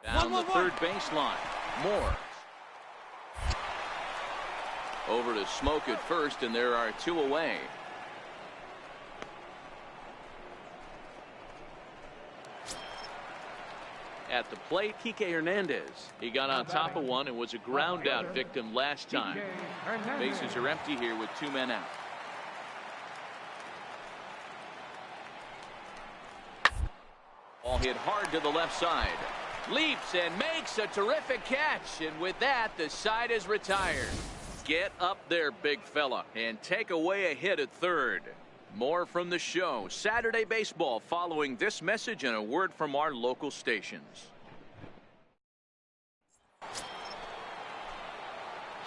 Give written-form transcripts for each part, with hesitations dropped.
Down the third baseline. Moore. Over to Smoke at first, and there are two away. At the plate, Kike Hernandez. He got on top of one and was a ground out victim last time. Bases are empty here with two men out. Ball hit hard to the left side. Leaps and makes a terrific catch, and with that the side is retired. Get up there, big fella, and take away a hit at third. More from the show Saturday Baseball following this message and a word from our local stations.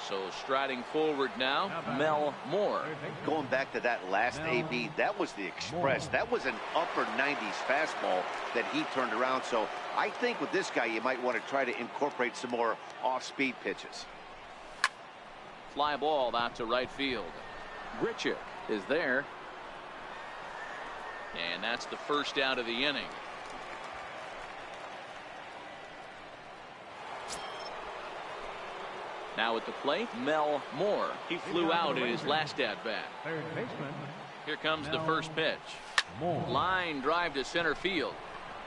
So striding forward now, Mel Moore. Going back to that last AB, that was the express. That was an upper 90s fastball that he turned around. So I think with this guy, you might want to try to incorporate some more off-speed pitches. Fly ball out to right field. Grichuk is there. And that's the first out of the inning. Now at the plate, Mel Moore. He flew out in his last at-bat. Here comes the first pitch. Line drive to center field.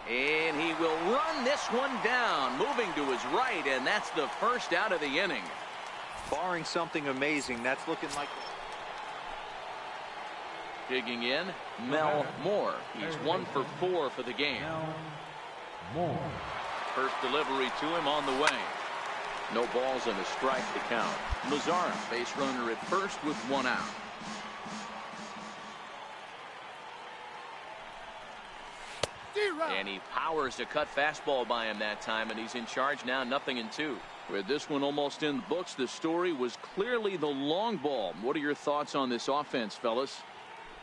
And he will run this one down, moving to his right, and that's the first out of the inning. Barring something amazing, that's looking like... Digging in, Mel Moore. He's 1 for 4 for the game. First delivery to him on the way. No balls and a strike to count. Mazara, base runner at first with one out. And he powers a cut fastball by him that time, and he's in charge now, 0-2. With this one almost in the books, the story was clearly the long ball. What are your thoughts on this offense, fellas?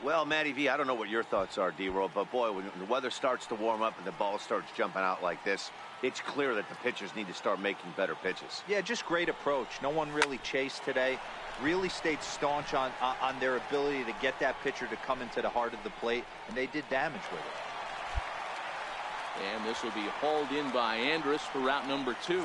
Well, Matty V, I don't know what your thoughts are, D-Roll, but boy, when the weather starts to warm up and the ball starts jumping out like this, it's clear that the pitchers need to start making better pitches. Yeah, just great approach. No one really chased today. Really stayed staunch on their ability to get that pitcher to come into the heart of the plate, and they did damage with it. And this will be hauled in by Andrus for route number 2.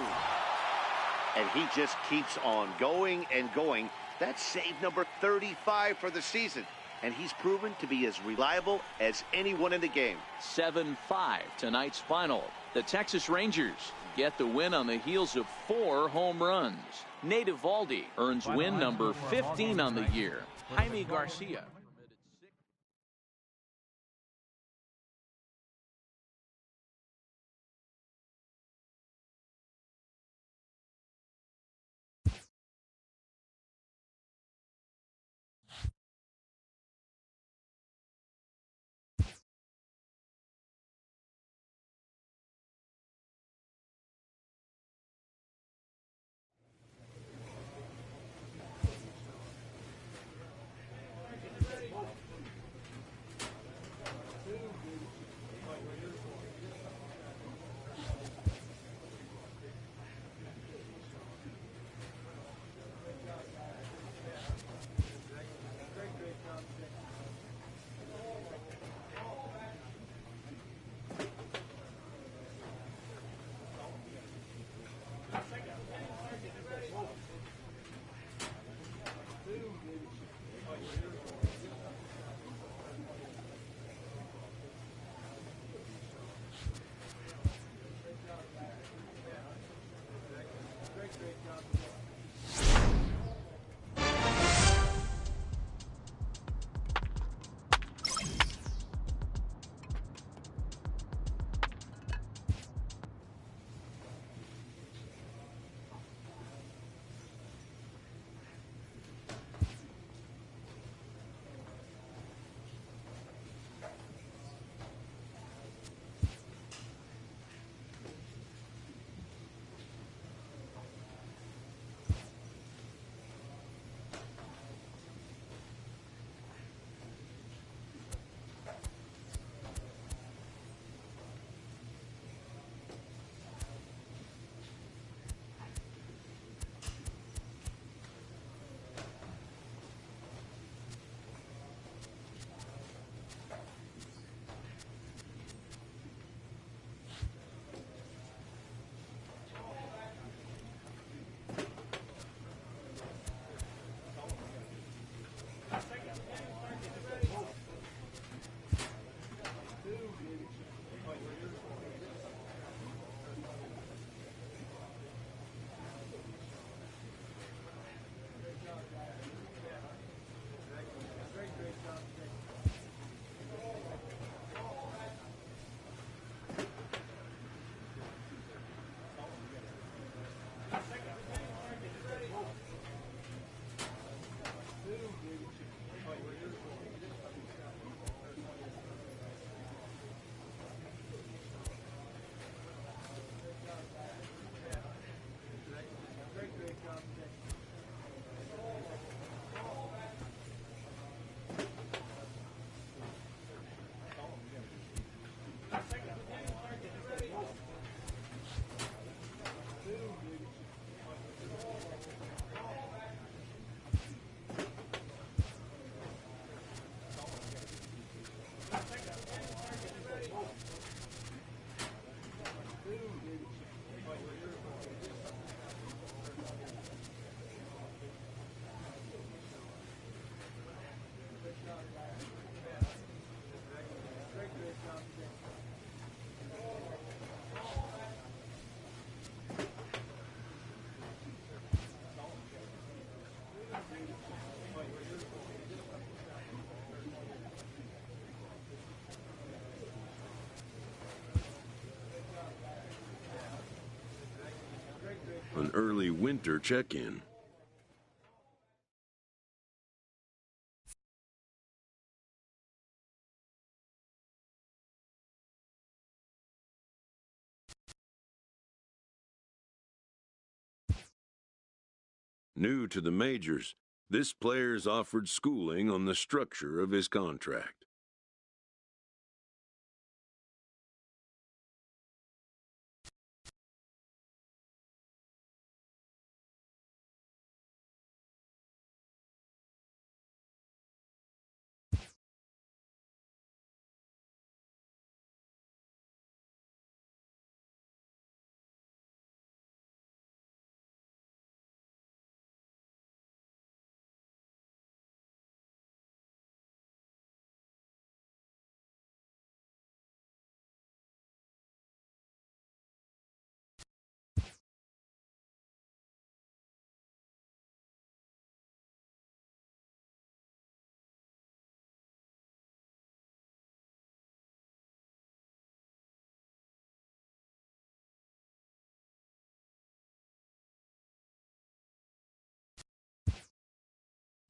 And he just keeps on going and going. That's save number 35 for the season. And he's proven to be as reliable as anyone in the game. 7-5 tonight's final. The Texas Rangers get the win on the heels of 4 home runs. Nate Eovaldi earns win number 15 on the year. Jaime Garcia An early winter check-in. New to the majors, this player is offered schooling on the structure of his contract.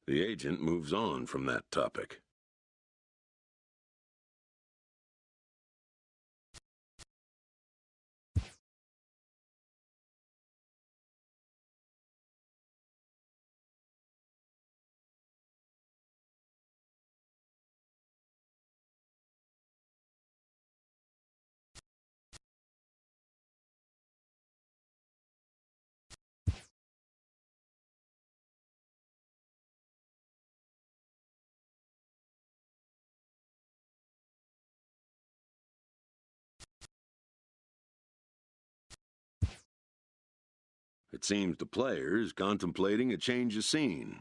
The agent moves on from that topic. It seems the player is contemplating a change of scene.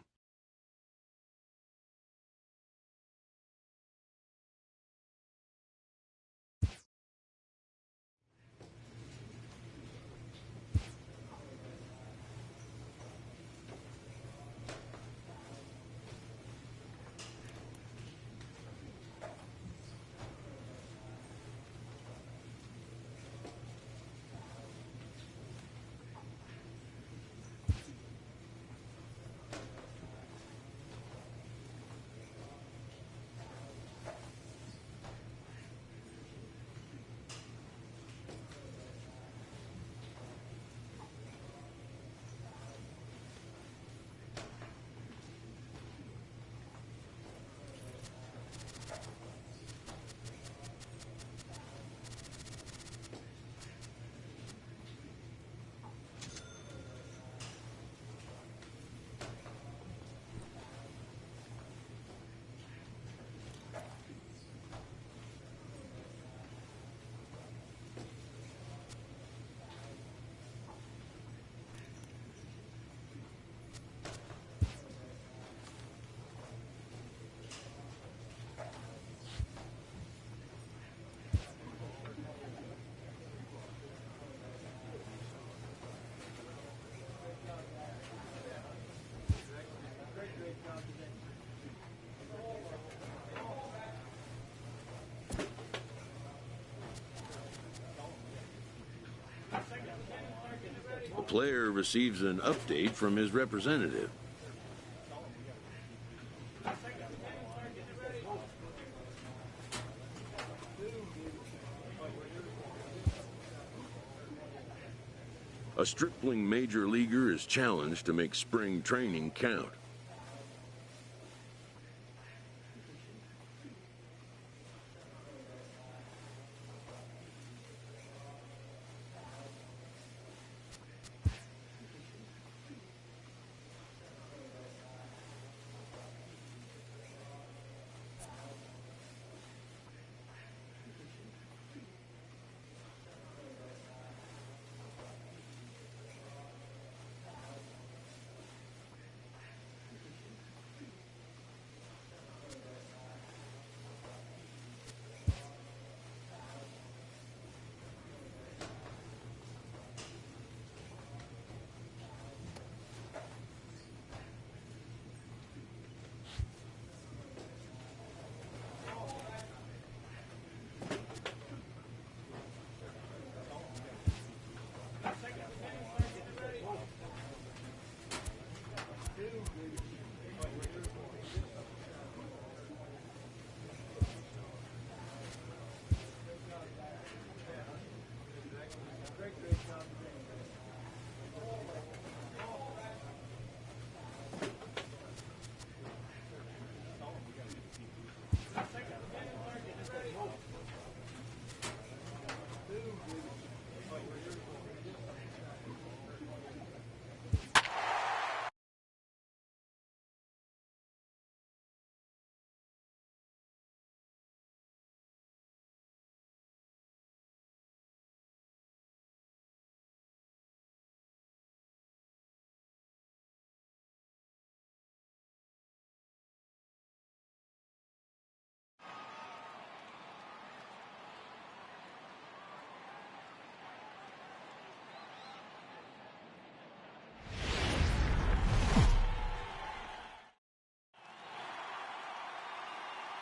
The player receives an update from his representative. A stripling major leaguer is challenged to make spring training count.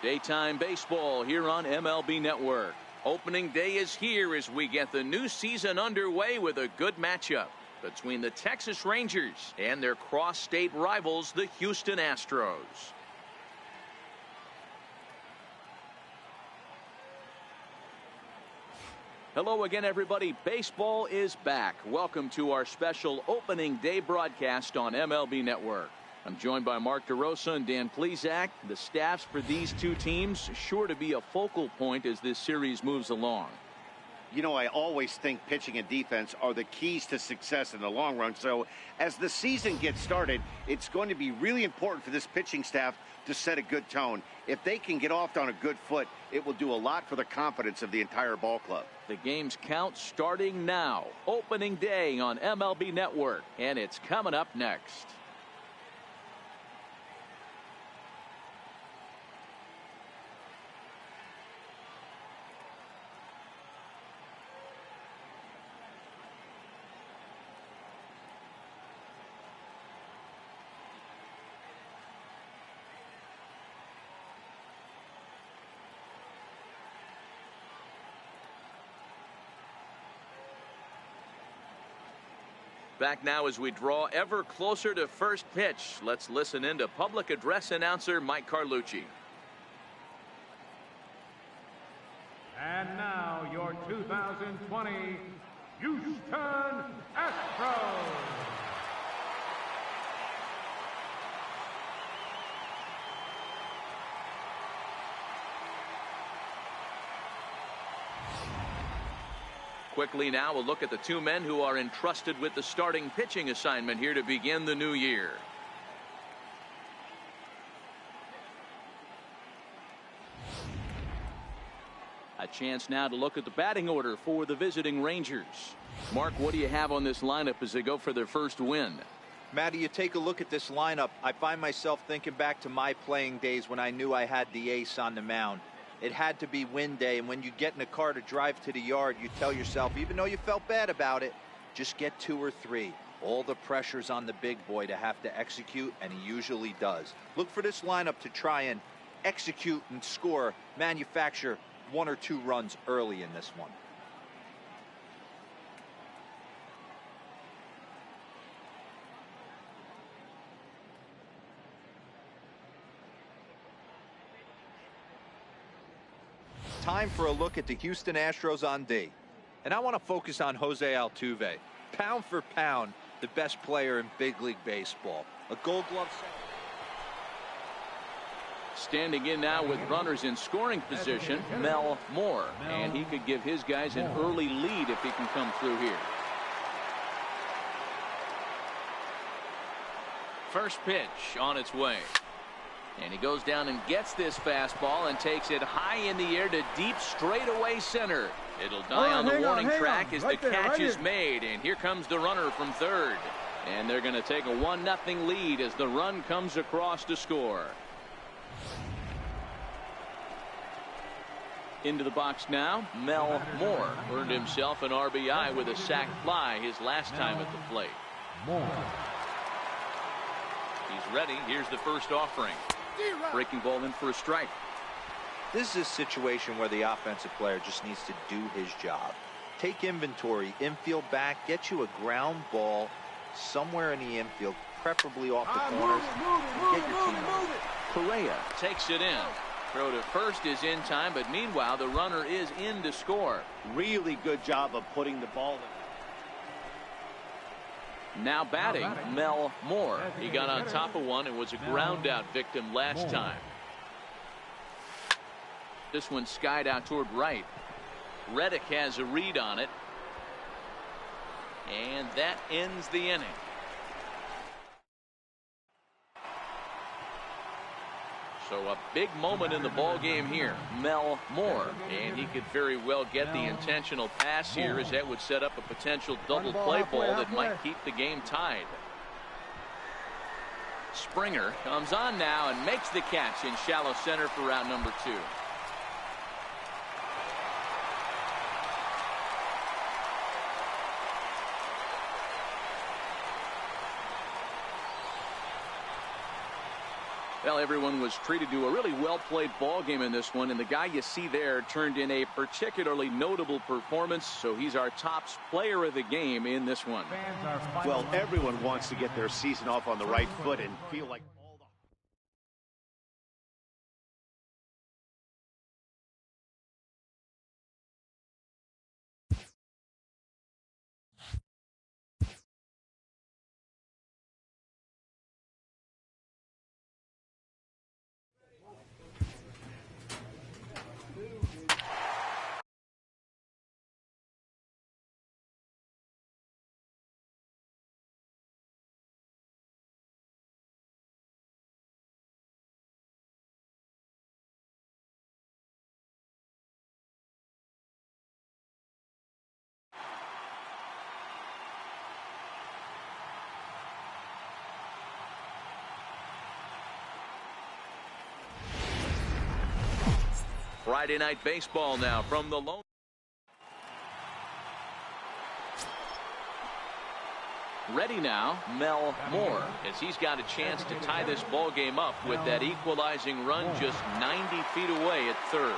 Daytime baseball here on MLB Network. Opening day is here as we get the new season underway with a good matchup between the Texas Rangers and their cross-state rivals, the Houston Astros. Hello again, everybody. Baseball is back. Welcome to our special opening day broadcast on MLB Network. I'm joined by Mark DeRosa and Dan Plesac. The staffs for these two teams sure to be a focal point as this series moves along. You know, I always think pitching and defense are the keys to success in the long run. So as the season gets started, it's going to be really important for this pitching staff to set a good tone. If they can get off on a good foot, it will do a lot for the confidence of the entire ball club. The game's count starting now. Opening day on MLB Network, and it's coming up next. Back now as we draw ever closer to first pitch. Let's listen in to public address announcer Mike Carlucci. And now your 2020 Houston Astros. Quickly now, we'll look at the two men who are entrusted with the starting pitching assignment here to begin the new year. A chance now to look at the batting order for the visiting Rangers. Mark, what do you have on this lineup as they go for their first win? Matty, you take a look at this lineup. I find myself thinking back to my playing days when I knew I had the ace on the mound. It had to be win day, and when you get in a car to drive to the yard, you tell yourself, even though you felt bad about it, just get 2 or 3. All the pressure's on the big boy to have to execute, and he usually does. Look for this lineup to try and execute and score, manufacture 1 or 2 runs early in this one. Time for a look at the Houston Astros on D. And I want to focus on Jose Altuve. Pound for pound, the best player in big league baseball. A Gold Glove. Standing in now with runners in scoring position, Mel Moore. And he could give his guys an early lead if he can come through here. First pitch on its way. And he goes down and gets this fastball and takes it high in the air to deep straightaway center. It'll die on the warning track as the catch is made. And here comes the runner from third. And they're going to take a 1-0 lead as the run comes across to score. Into the box now, Mel Moore earned himself an RBI with a sac fly his last time at the plate. He's ready. Here's the first offering. Breaking ball in for a strike. This is a situation where the offensive player just needs to do his job. Take inventory, infield back, get you a ground ball somewhere in the infield, preferably off the corners, and get your team moving. Correa takes it in. Throw to first is in time, but meanwhile the runner is in to score. Really good job of putting the ball in. Now batting, Mel Moore. He got on top of one and was a ground out victim last time. This one skied out toward right. Reddick has a read on it. And that ends the inning. So a big moment in the ball game here. Mel Moore, and he could very well get the intentional pass here, as that would set up a potential double play ball that might keep the game tied. Springer comes on now and makes the catch in shallow center for out number 2. Well, everyone was treated to a really well-played ball game in this one, and the guy you see there turned in a particularly notable performance, so he's our top player of the game in this one. Well, everyone wants to get their season off on the right foot and feel like all the... Friday Night Baseball now from the lone. Ready now, Mel Moore, as he's got a chance to tie this ball game up with that equalizing run just 90 feet away at third.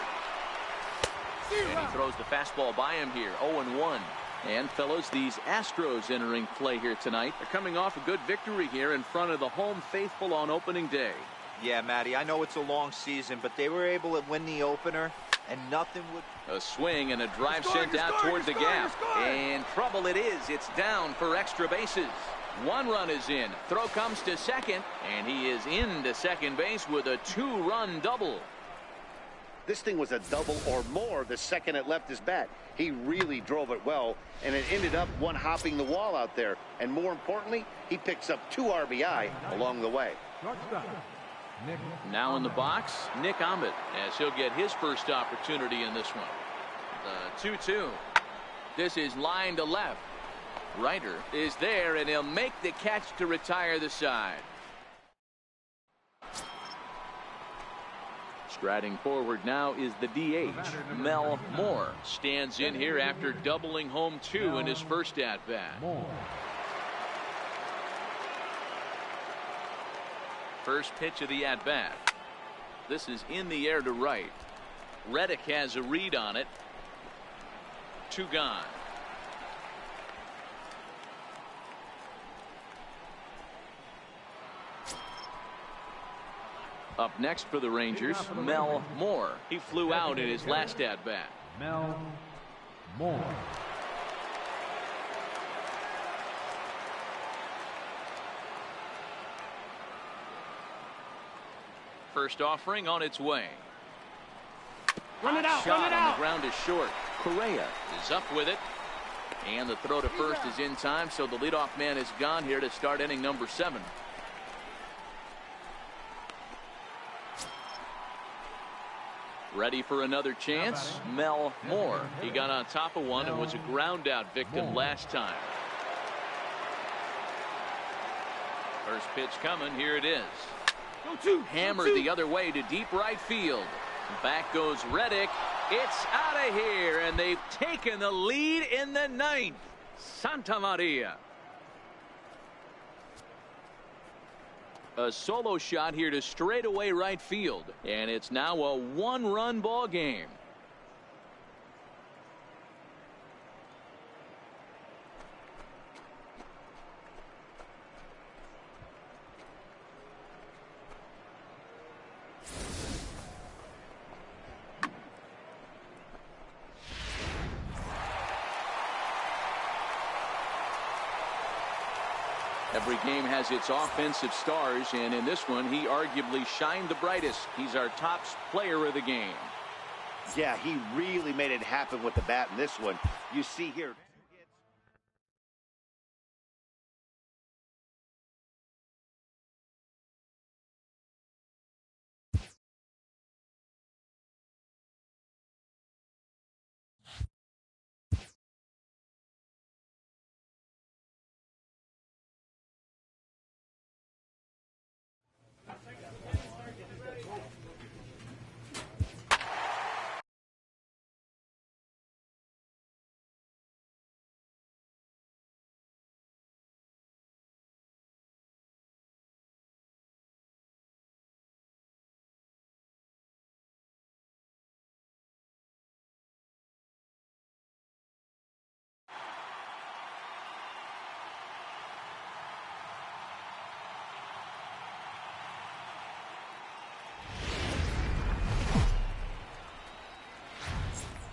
And he throws the fastball by him here, 0-1. And fellows, these Astros entering play here tonight. They're coming off a good victory here in front of the home faithful on opening day. Yeah, Matty, I know it's a long season, but they were able to win the opener, and nothing would... A swing and a drive sent out toward the gap. And trouble it is. It's down for extra bases. One run is in. Throw comes to second, and he is into second base with a two-run double. This thing was a double or more the second it left his bat. He really drove it well, and it ended up one hopping the wall out there. And more importantly, he picks up 2 RBI along the way. Now in the box, Nick Ahmed, as he'll get his first opportunity in this one. The 2-2. This is line to left. Ryder is there, and he'll make the catch to retire the side. Striding forward now is the DH, Mel Moore. Stands in here after doubling home 2 in his first at-bat. First pitch of the at-bat. This is in the air to right. Reddick has a read on it. 2 gone. Up next for the Rangers, Mel Moore. He flew out in his last at-bat. Mel Moore. First offering on its way. Run it out, Shot run it on out. the ground is short. Correa is up with it. And the throw to first is in time, so the leadoff man is gone here to start inning number 7. Ready for another chance? Mel Moore. He got on top of one and was a ground out victim last time. First pitch coming. Here it is. Hammered the other way to deep right field. Back goes Reddick. It's out of here, and they've taken the lead in the 9th. Santa Maria. A solo shot here to straightaway right field, and it's now a 1-run ball game. Every game has its offensive stars, and in this one, he arguably shined the brightest. He's our top player of the game. Yeah, he really made it happen with the bat in this one. You see here.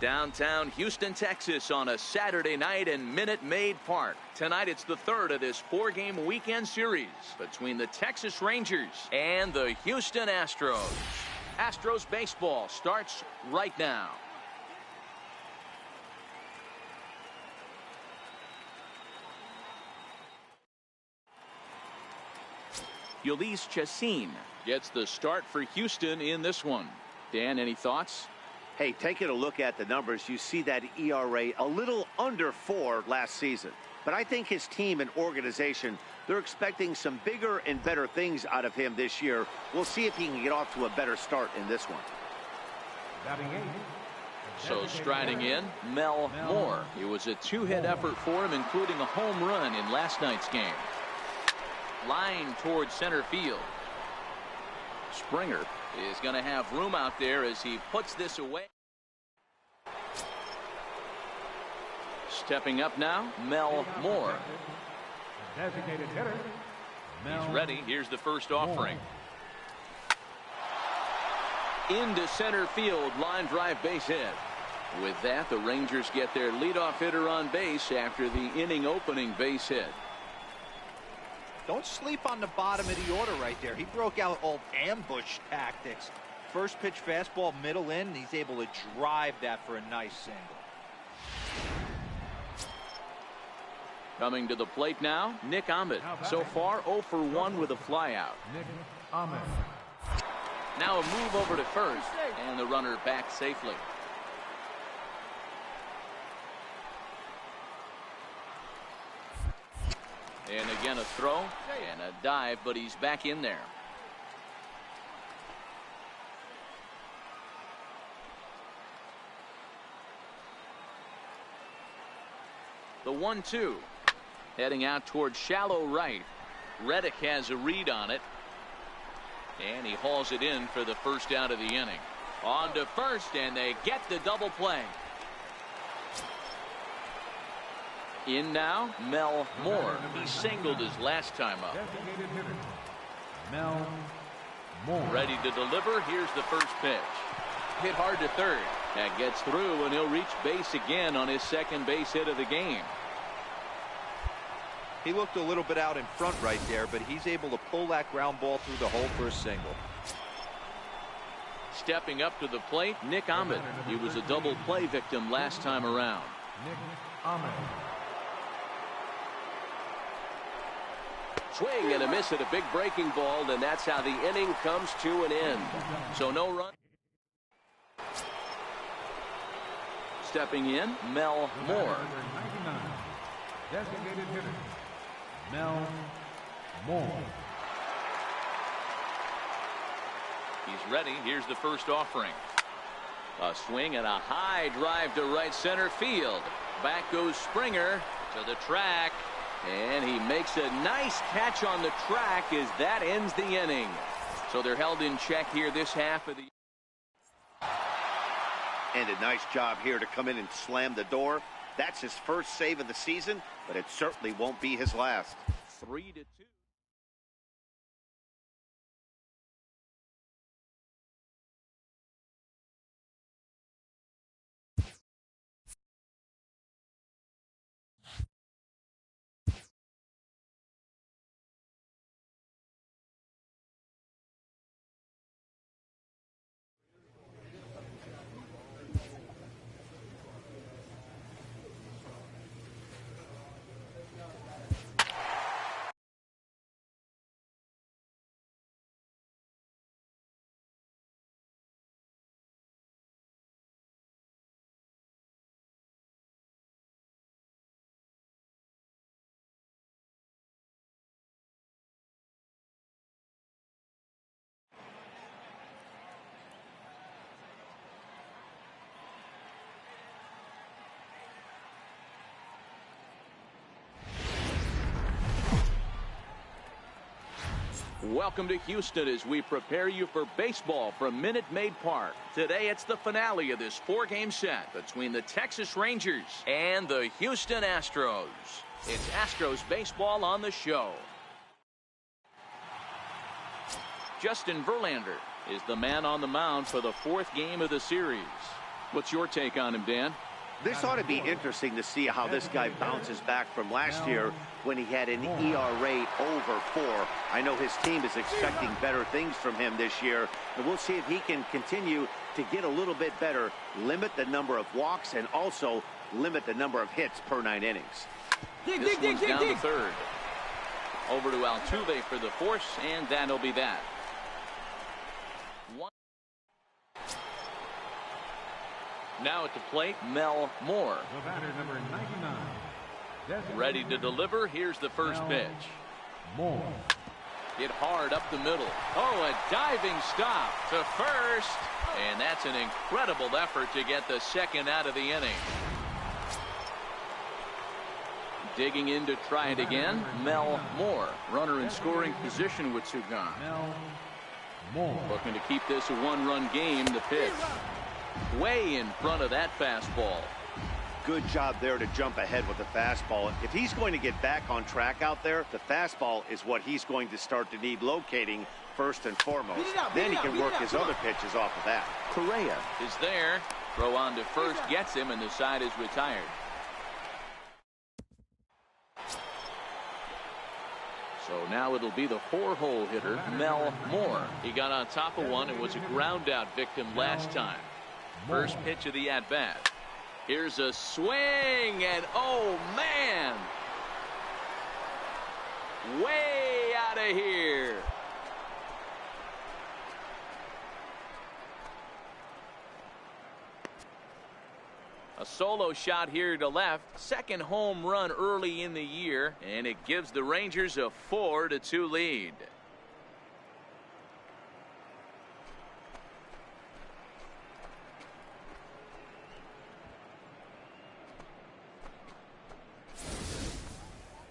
Downtown Houston, Texas on a Saturday night in Minute Maid Park. Tonight it's the third of this 4-game weekend series between the Texas Rangers and the Houston Astros. Astros baseball starts right now. Ulysses Chacin gets the start for Houston in this one. Dan, any thoughts? Hey, taking a look at the numbers, you see that ERA a little under 4 last season. But I think his team and organization, they're expecting some bigger and better things out of him this year. We'll see if he can get off to a better start in this one. So striding in, Mel Moore. It was a 2-hit effort for him, including a home run in last night's game. Line towards center field. Springer is going to have room out there as he puts this away. Stepping up now, Mel Moore. Designated hitter. He's ready. Here's the first offering. Into center field, line drive, base hit. With that, the Rangers get their leadoff hitter on base after the inning opening base hit. Don't sleep on the bottom of the order right there. He broke out old ambush tactics. First pitch fastball, middle in, and he's able to drive that for a nice single. Coming to the plate now, Nick Ahmed. So far, 0 for 1 with a flyout. Nick Ahmed. Now a move over to first, and the runner back safely. And again a throw and a dive, but he's back in there. The 1-2. Heading out towards shallow right. Reddick has a read on it. And he hauls it in for the first out of the inning. On to first, and they get the double play. In now, Mel Moore. He singled his last time up. Designated hitter. Mel Moore. Ready to deliver. Here's the first pitch. Hit hard to third. That gets through, and he'll reach base again on his second base hit of the game. He looked a little bit out in front right there, but he's able to pull that ground ball through the hole for a single. Stepping up to the plate, Nick Ahmed. He was a double play victim last time around. Nick Ahmed. Swing and a miss at a big breaking ball, and that's how the inning comes to an end. So no run. Stepping in, Mel Moore. Number 99. Designated hitter. Mel Moore. He's ready. Here's the first offering. A swing and a high drive to right center field. Back goes Springer to the track. And he makes a nice catch on the track as that ends the inning. So they're held in check here this half of the. And a nice job here to come in and slam the door. That's his first save of the season, but it certainly won't be his last. 3-2. Welcome to Houston as we prepare you for baseball from Minute Maid Park. Today it's the finale of this 4-game set between the Texas Rangers and the Houston Astros. It's Astros baseball on the show. Justin Verlander is the man on the mound for the 4th game of the series. What's your take on him, Dan? This ought to be interesting to see how this guy bounces back from last year when he had an ERA over 4. I know his team is expecting better things from him this year, and we'll see if he can continue to get a little bit better, limit the number of walks, and also limit the number of hits per 9 innings. This one's down to third. Over to Altuve for the force, and that'll be that. Now at the plate, Mel Moore. The batter, number 99. Ready to deliver. Here's the first pitch. Moore. Hit hard up the middle. Oh, a diving stop to first. And that's an incredible effort to get the second out of the inning. Digging in to try it again, Mel Moore. Runner in scoring position with two gone. Mel Moore. Looking to keep this a one-run game. The pitch. Way in front of that fastball. Good job there to jump ahead with the fastball. If he's going to get back on track out there, the fastball is what he's going to start to need locating first and foremost. Then he can work his other pitches off of that. Correa is there. Throw on to first gets him, and the side is retired. So now it'll be the 4-hole hitter, Mel Moore. He got on top of one and was a ground-out victim last time. First pitch of the at-bat. Here's a swing, and oh, man! Way out of here. A solo shot here to left. Second home run early in the year, and it gives the Rangers a 4-2 lead.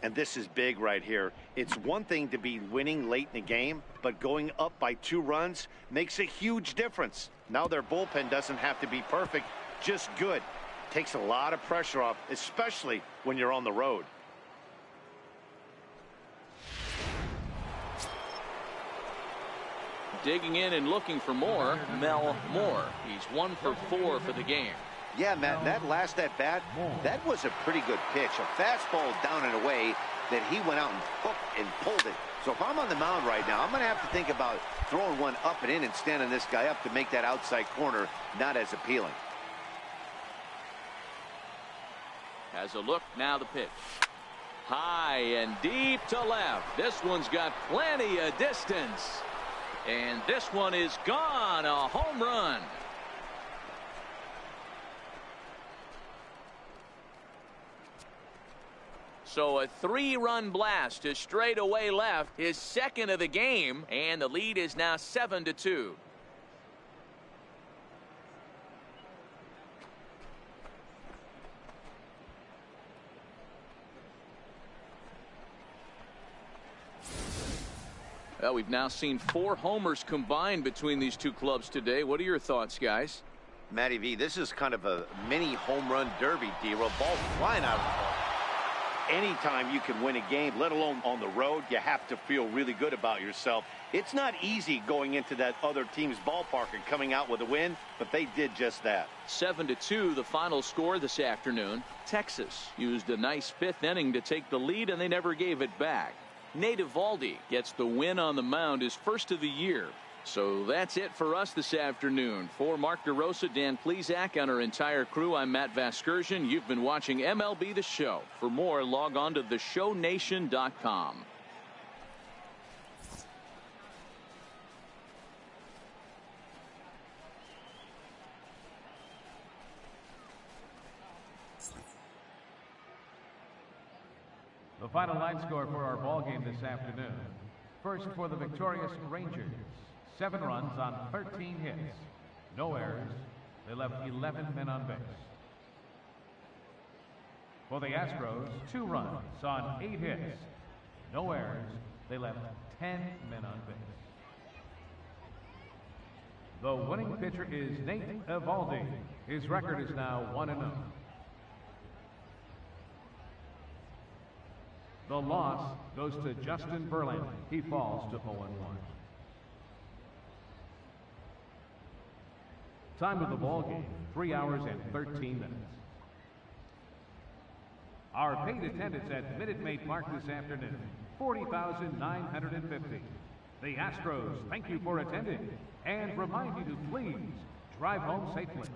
And this is big right here. It's one thing to be winning late in the game, but going up by 2 runs makes a huge difference. Now their bullpen doesn't have to be perfect, just good. Takes a lot of pressure off, especially when you're on the road. Digging in and looking for more, Mel Moore. He's 1 for 4 for the game. Yeah, Matt, that last at-bat, that was a pretty good pitch. A fastball down and away that he went out and hooked and pulled it. So if I'm on the mound right now, I'm going to have to think about throwing one up and in and standing this guy up to make that outside corner not as appealing. Has a look, now the pitch. High and deep to left. This one's got plenty of distance. And this one is gone, a home run. So a 3-run blast to straightaway left, his second of the game, and the lead is now 7-2. Well, we've now seen 4 homers combined between these two clubs today. What are your thoughts, guys? Matty V, this is kind of a mini home run derby, D-Roll. Ball flying out of the ball. Anytime you can win a game, let alone on the road, you have to feel really good about yourself. It's not easy going into that other team's ballpark and coming out with a win, but they did just that. 7-2, the final score this afternoon. Texas used a nice 5th inning to take the lead, and they never gave it back. Nate Eovaldi gets the win on the mound, his first of the year. So that's it for us this afternoon. For Mark DeRosa, Dan Plesac, and our entire crew, I'm Matt Vasgersian. You've been watching MLB The Show. For more, log on to theshownation.com. The final line score for our ball game this afternoon. First for the victorious Rangers. 7 runs on 13 hits. No errors. They left 11 men on base. For the Astros, 2 runs on 8 hits. No errors. They left 10 men on base. The winning pitcher is Nate Eovaldi. His record is now 1-0. The loss goes to Justin Verlander. He falls to 0-1. Time of the ball game, 3 hours and 13 minutes. Our paid attendance at Minute Maid Park this afternoon, 40,950. The Astros thank you for attending and remind you to please drive home safely.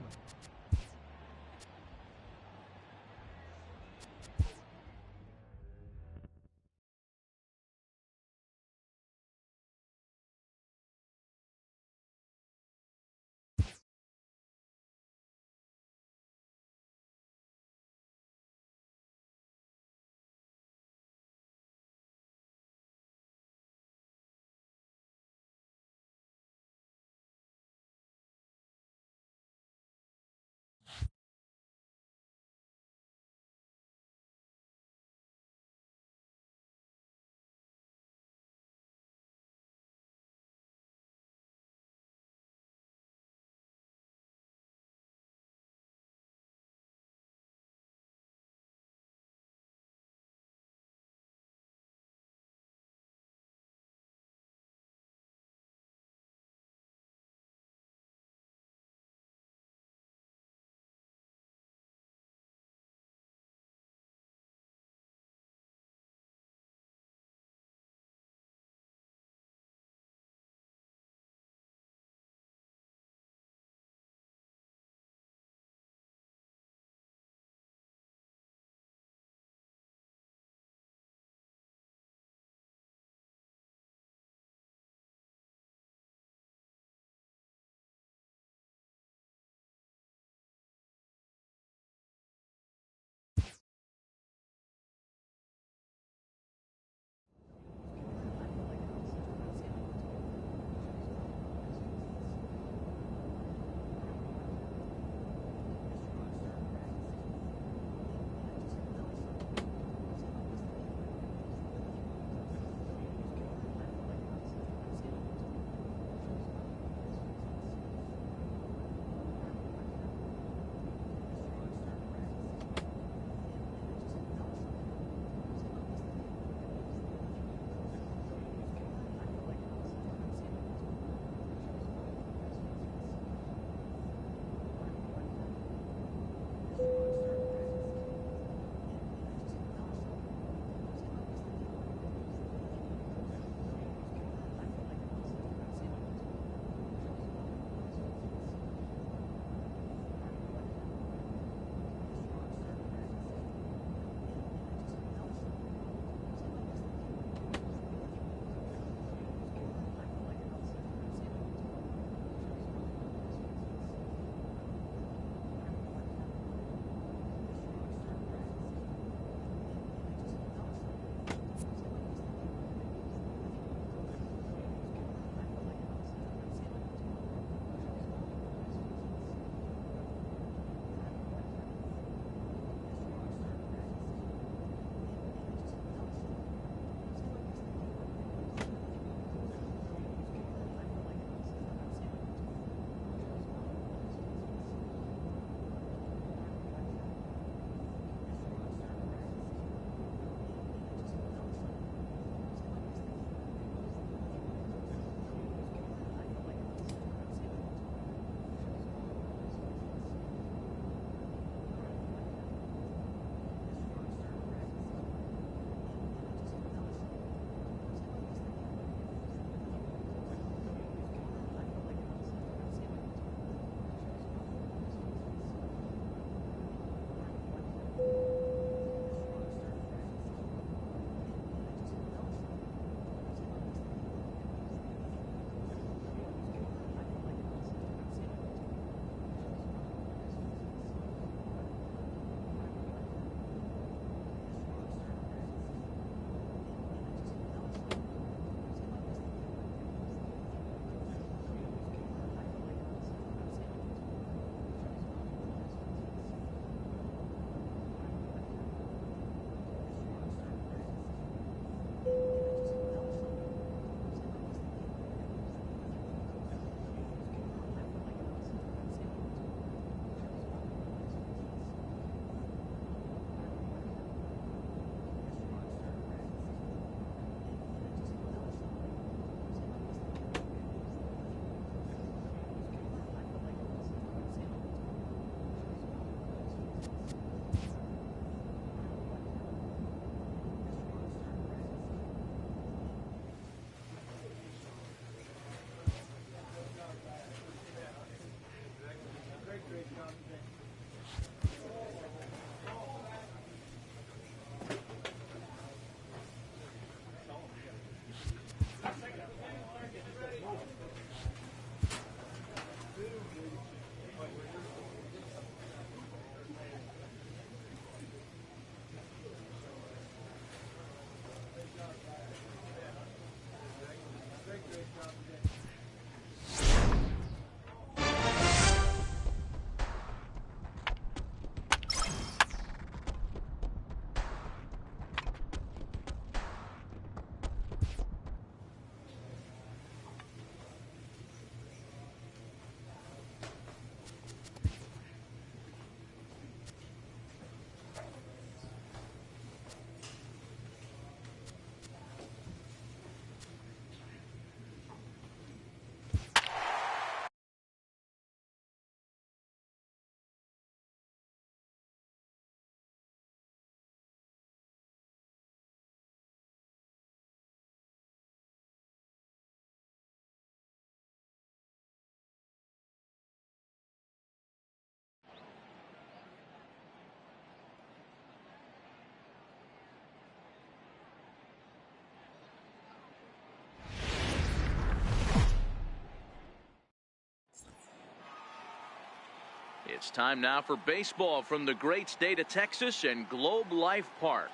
It's time now for baseball from the great state of Texas and Globe Life Park.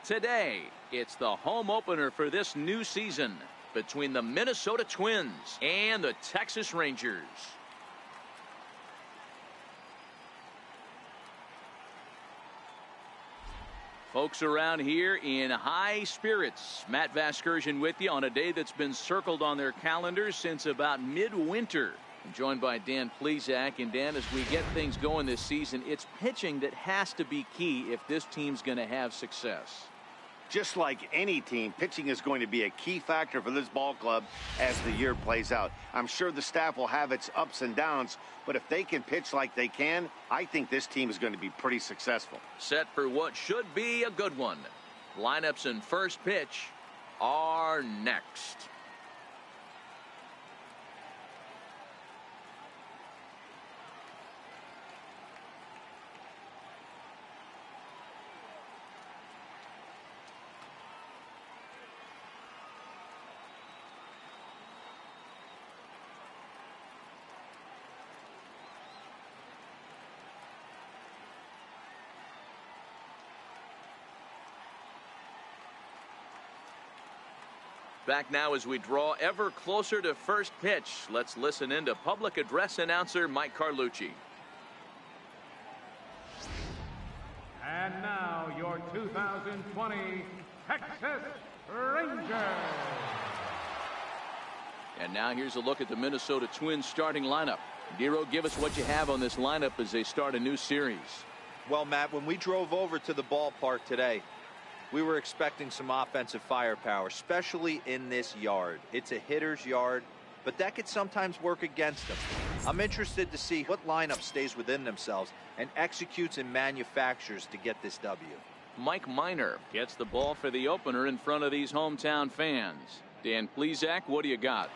Today, it's the home opener for this new season between the Minnesota Twins and the Texas Rangers. Folks around here in high spirits. Matt Vasgersian with you on a day that's been circled on their calendars since about midwinter. I'm joined by Dan Plesac. And Dan, as we get things going this season, it's pitching that has to be key if this team's going to have success. Just like any team, pitching is going to be a key factor for this ball club as the year plays out. I'm sure the staff will have its ups and downs, but if they can pitch like they can, I think this team is going to be pretty successful. Set for what should be a good one. Lineups and first pitch are next. Back now as we draw ever closer to first pitch. Let's listen in to public address announcer Mike Carlucci. And now your 2020 Texas Rangers. And now here's a look at the Minnesota Twins starting lineup. Dero, give us what you have on this lineup as they start a new series. Well, Matt, when we drove over to the ballpark today, we were expecting some offensive firepower, especially in this yard. It's a hitter's yard, but that could sometimes work against them. I'm interested to see what lineup stays within themselves and executes and manufactures to get this W. Mike Minor gets the ball for the opener in front of these hometown fans. Dan Plesac, what do you got?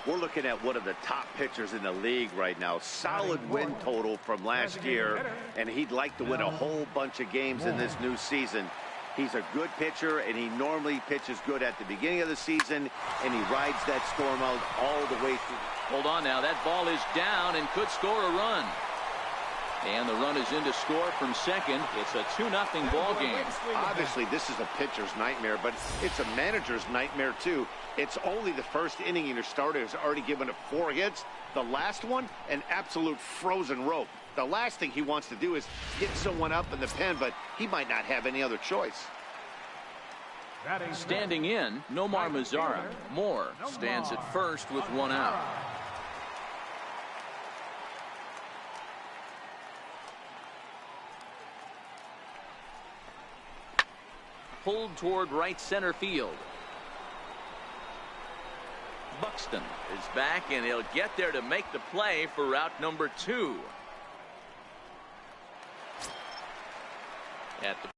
We're looking at one of the top pitchers in the league right now. Solid win total from last year, and he'd like to win a whole bunch of games in this new season. He's a good pitcher, and he normally pitches good at the beginning of the season, and he rides that storm out all the way through. Hold on now. That ball is down and could score a run. And the run is in to score from second. It's a 2-0 ball game. Obviously, this is a pitcher's nightmare, but it's a manager's nightmare, too. It's only the first inning, and your starter has already given up 4 hits. The last one, an absolute frozen rope. The last thing he wants to do is get someone up in the pen, but he might not have any other choice. Standing in, Nomar Mazara. Moore stands at first with 1 out. Pulled toward right center field. Buxton is back, and he'll get there to make the play for route number 2. At the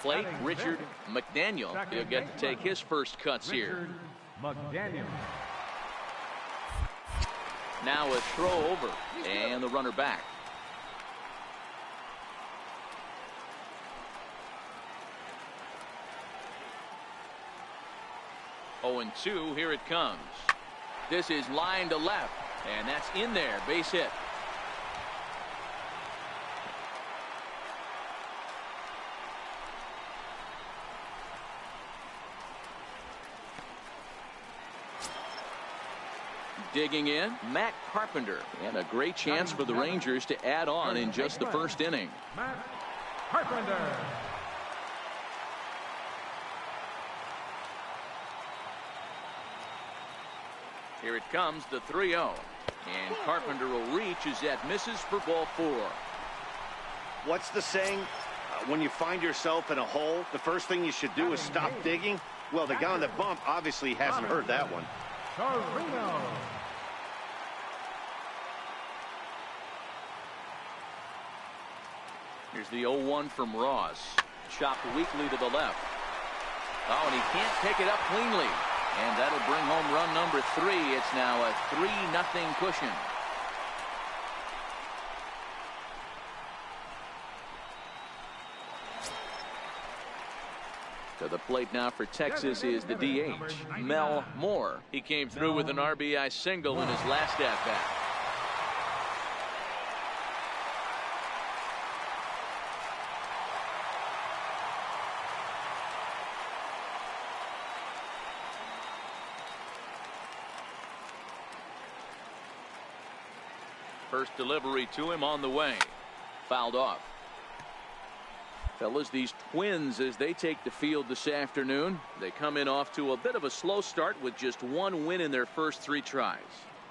Plate, Richard McDaniel. He'll get to take his first cuts here. McDaniel. Now a throw over, and the runner back. Oh, and 2, here it comes. This is line to left, and that's in there, base hit. Digging in, Matt Carpenter, and a great chance for the Rangers to add on in just the first inning. Matt Carpenter. Here it comes, the 3-0. And Carpenter will reach as that misses for ball 4. What's the saying? When you find yourself in a hole, the first thing you should do is stop digging. Well, the guy on the bump obviously hasn't heard that one. Torino. Here's the 0-1 from Ross. Chopped weakly to the left. Oh, and he can't pick it up cleanly. And that'll bring home run number 3. It's now a 3-0 cushion. To the plate now for Texas is the DH, Mel Moore. He came through with an RBI single in his last at-bat. First delivery to him on the way. Fouled off. Fellas, these Twins, as they take the field this afternoon, they come in off to a bit of a slow start with just 1 win in their first 3 tries.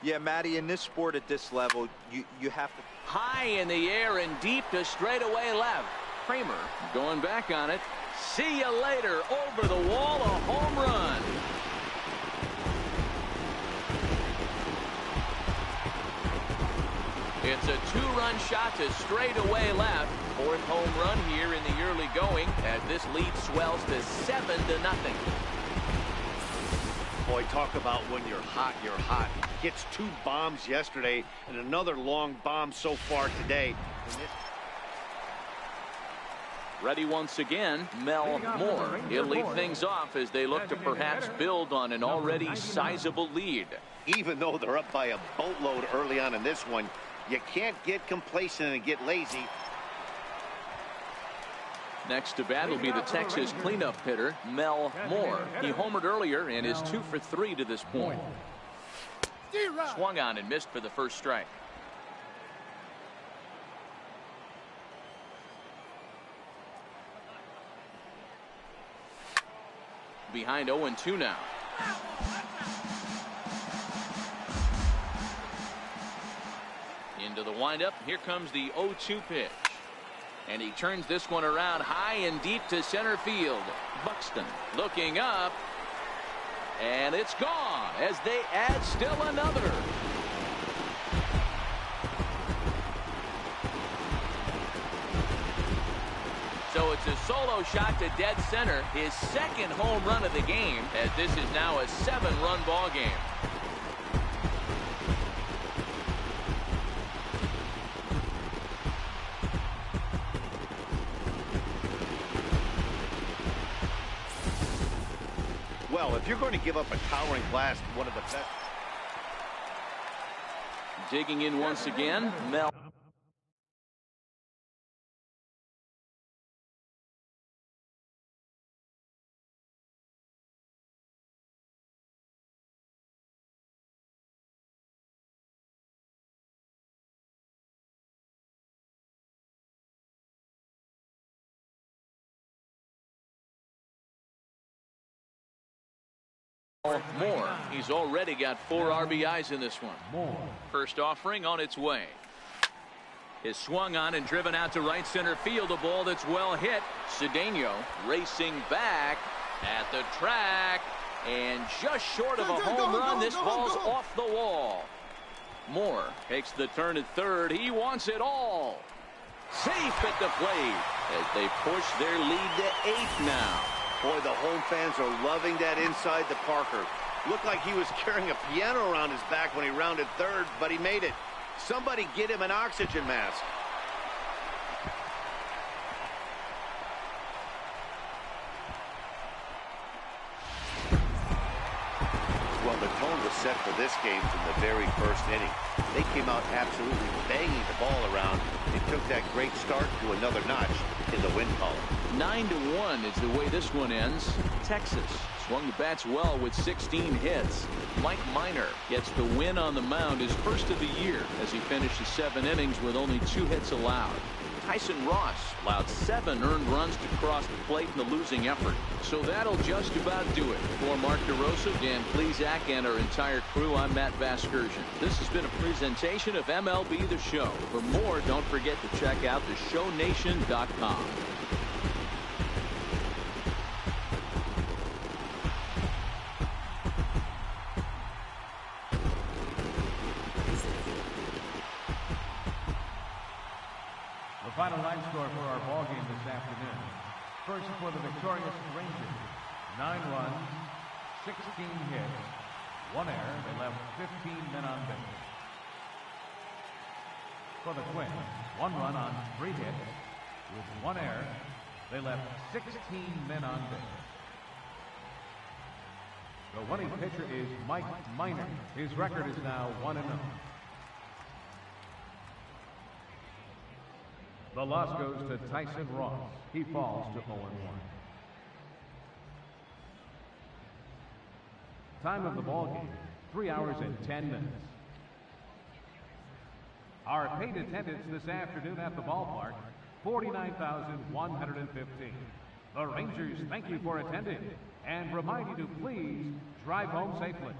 Yeah, Matty, in this sport at this level, you have to. High in the air and deep to straightaway left. Kramer going back on it. See you later. Over the wall, a home run. It's a 2-run shot to straightaway left. 4th home run here in the early going as this lead swells to 7-0. Boy, talk about when you're hot, you're hot. Gets 2 bombs yesterday and another long bomb so far today. Ready once again, Mel Moore. He'll lead things off as they look to perhaps build on an already sizable lead. Even though they're up by a boatload early on in this one, you can't get complacent and get lazy. Next to bat will be the Texas cleanup hitter, Mel Moore. He homered earlier and is 2 for 3 to this point. Swung on and missed for the first strike. Behind 0-2 now. Into the windup. Here comes the 0-2 pitch. And he turns this one around high and deep to center field. Buxton looking up. And it's gone as they add still another. So it's a solo shot to dead center. His 2nd home run of the game, as this is now a 7-run ball game. Well, if you're going to give up a towering blast, one of the best. Digging in once again, Mel. Moore. He's already got 4 RBIs in this one. First offering on its way. Is swung on and driven out to right center field. A ball that's well hit. Cedeno racing back at the track and just short of a home run. This ball's off the wall. Moore takes the turn at third. He wants it all. Safe at the plate as they push their lead to 8 now. Boy, the home fans are loving that inside to Parker. Looked like he was carrying a piano around his back when he rounded third, but he made it. Somebody get him an oxygen mask. Well, the tone was set for this game from the very first inning. They came out absolutely banging the ball around and took that great start to another notch in the win column. 9-1 is the way this one ends. Texas swung the bats well with 16 hits. Mike Minor gets the win on the mound, his first of the year, as he finishes 7 innings with only 2 hits allowed. Tyson Ross allowed 7 earned runs to cross the plate in the losing effort. So that'll just about do it. For Mark DeRosa, Dan Plesac, and our entire crew, I'm Matt Vasgersian. This has been a presentation of MLB The Show. For more, don't forget to check out theshownation.com. The final line score for our ball game this afternoon. First for the victorious Rangers, 9 runs, 16 hits, 1 error. They left 15 men on base. For the Twins, 1 run on 3 hits, with 1 error. They left 16 men on base. The winning pitcher is Mike Minor. His record is now 1-0. The loss goes to Tyson Ross. He falls to 0-1. Time of the ball game, 3 hours and 10 minutes. Our paid attendance this afternoon at the ballpark, 49,115. The Rangers thank you for attending and remind you to please drive home safely.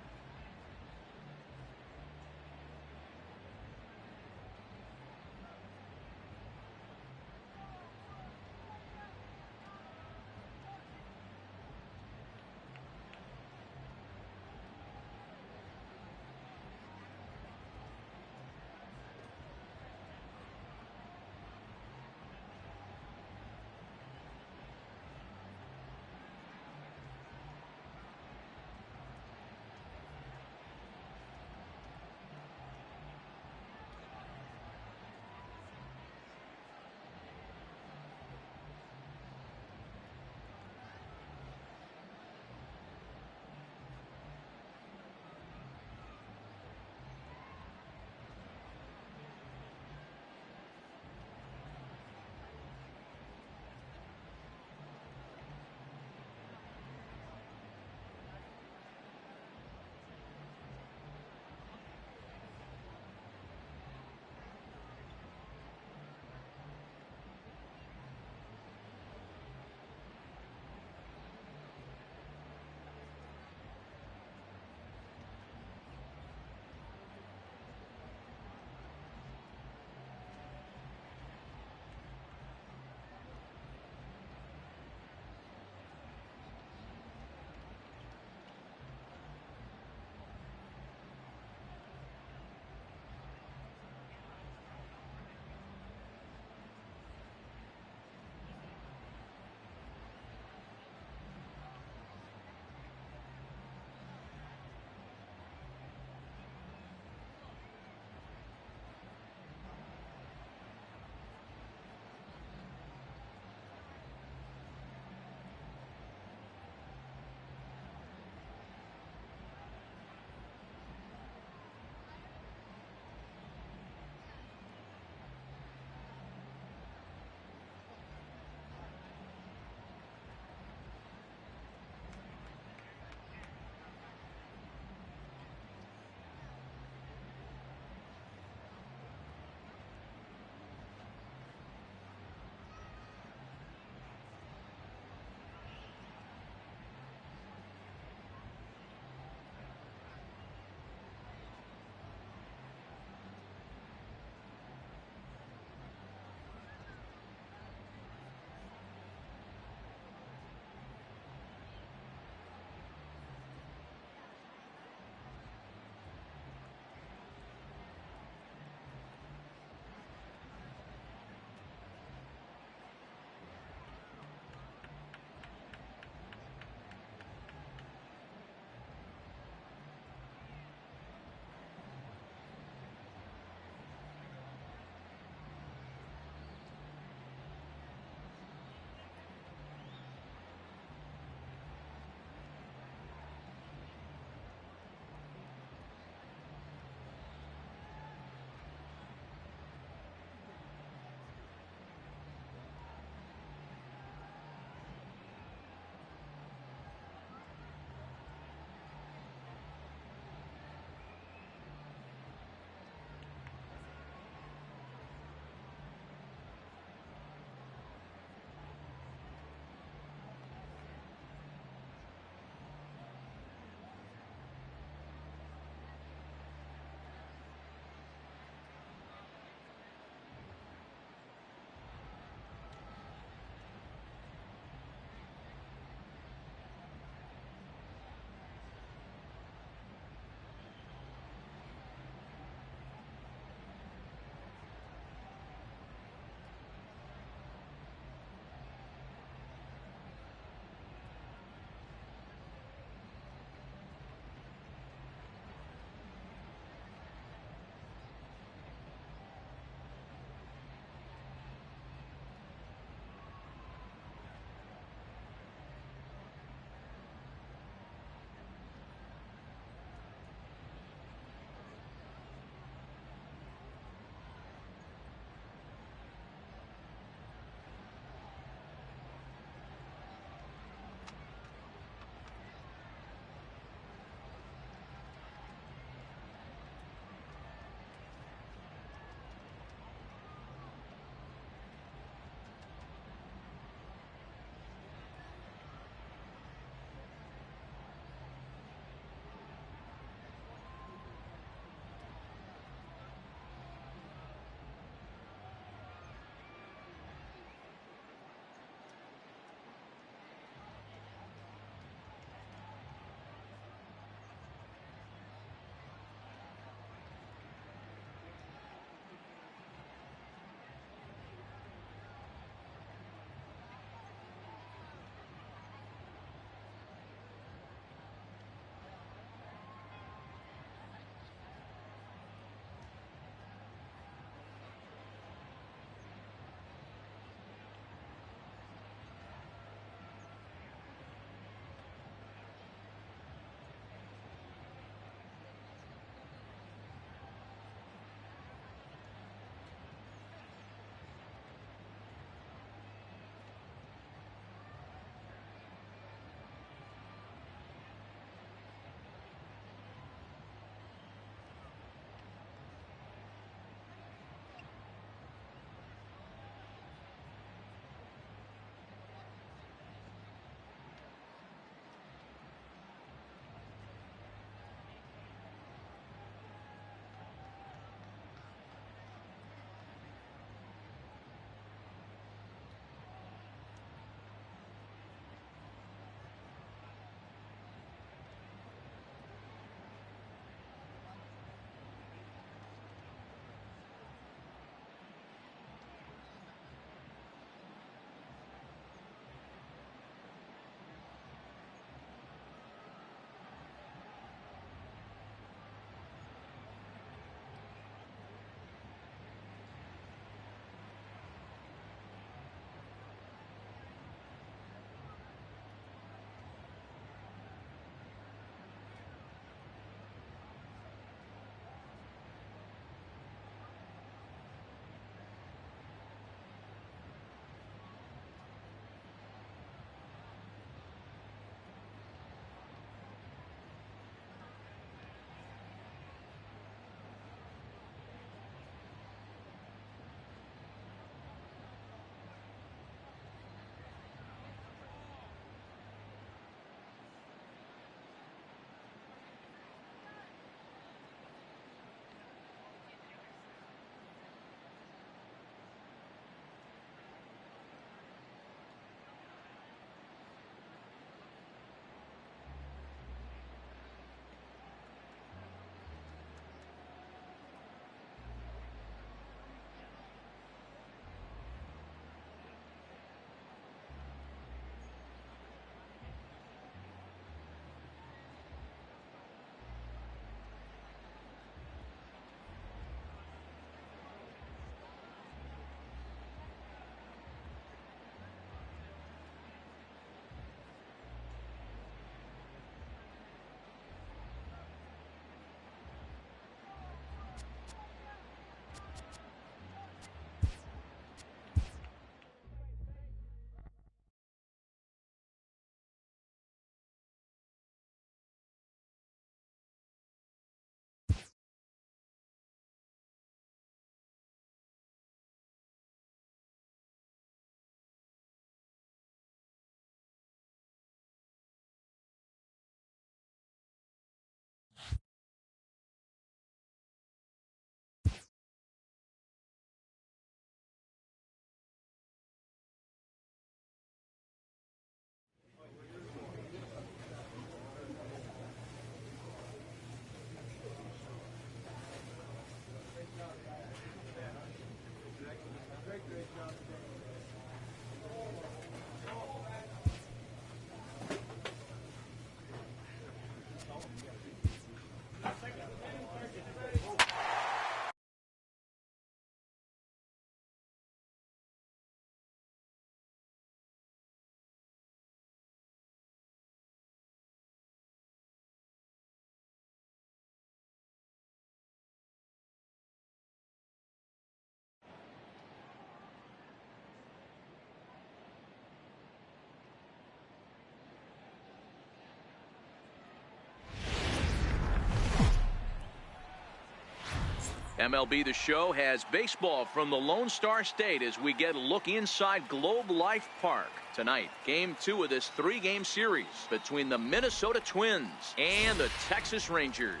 MLB The Show has baseball from the Lone Star State as we get a look inside Globe Life Park. Tonight, Game 2 of this 3-game series between the Minnesota Twins and the Texas Rangers.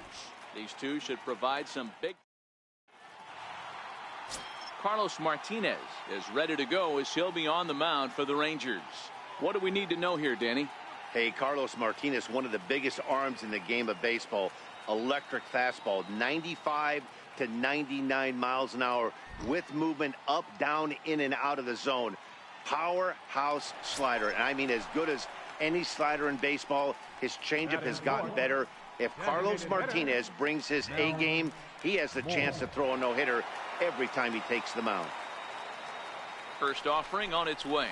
These two should provide some big... Carlos Martinez is ready to go as he'll be on the mound for the Rangers. What do we need to know here, Danny? Hey, Carlos Martinez, one of the biggest arms in the game of baseball. Electric fastball, 95 to 99 miles an hour with movement up, down, in, and out of the zone. Powerhouse slider, and I mean as good as any slider in baseball. His changeup has gotten better. If Carlos Martinez brings his A game, he has the chance to throw a no-hitter every time he takes the mound. First offering on its way.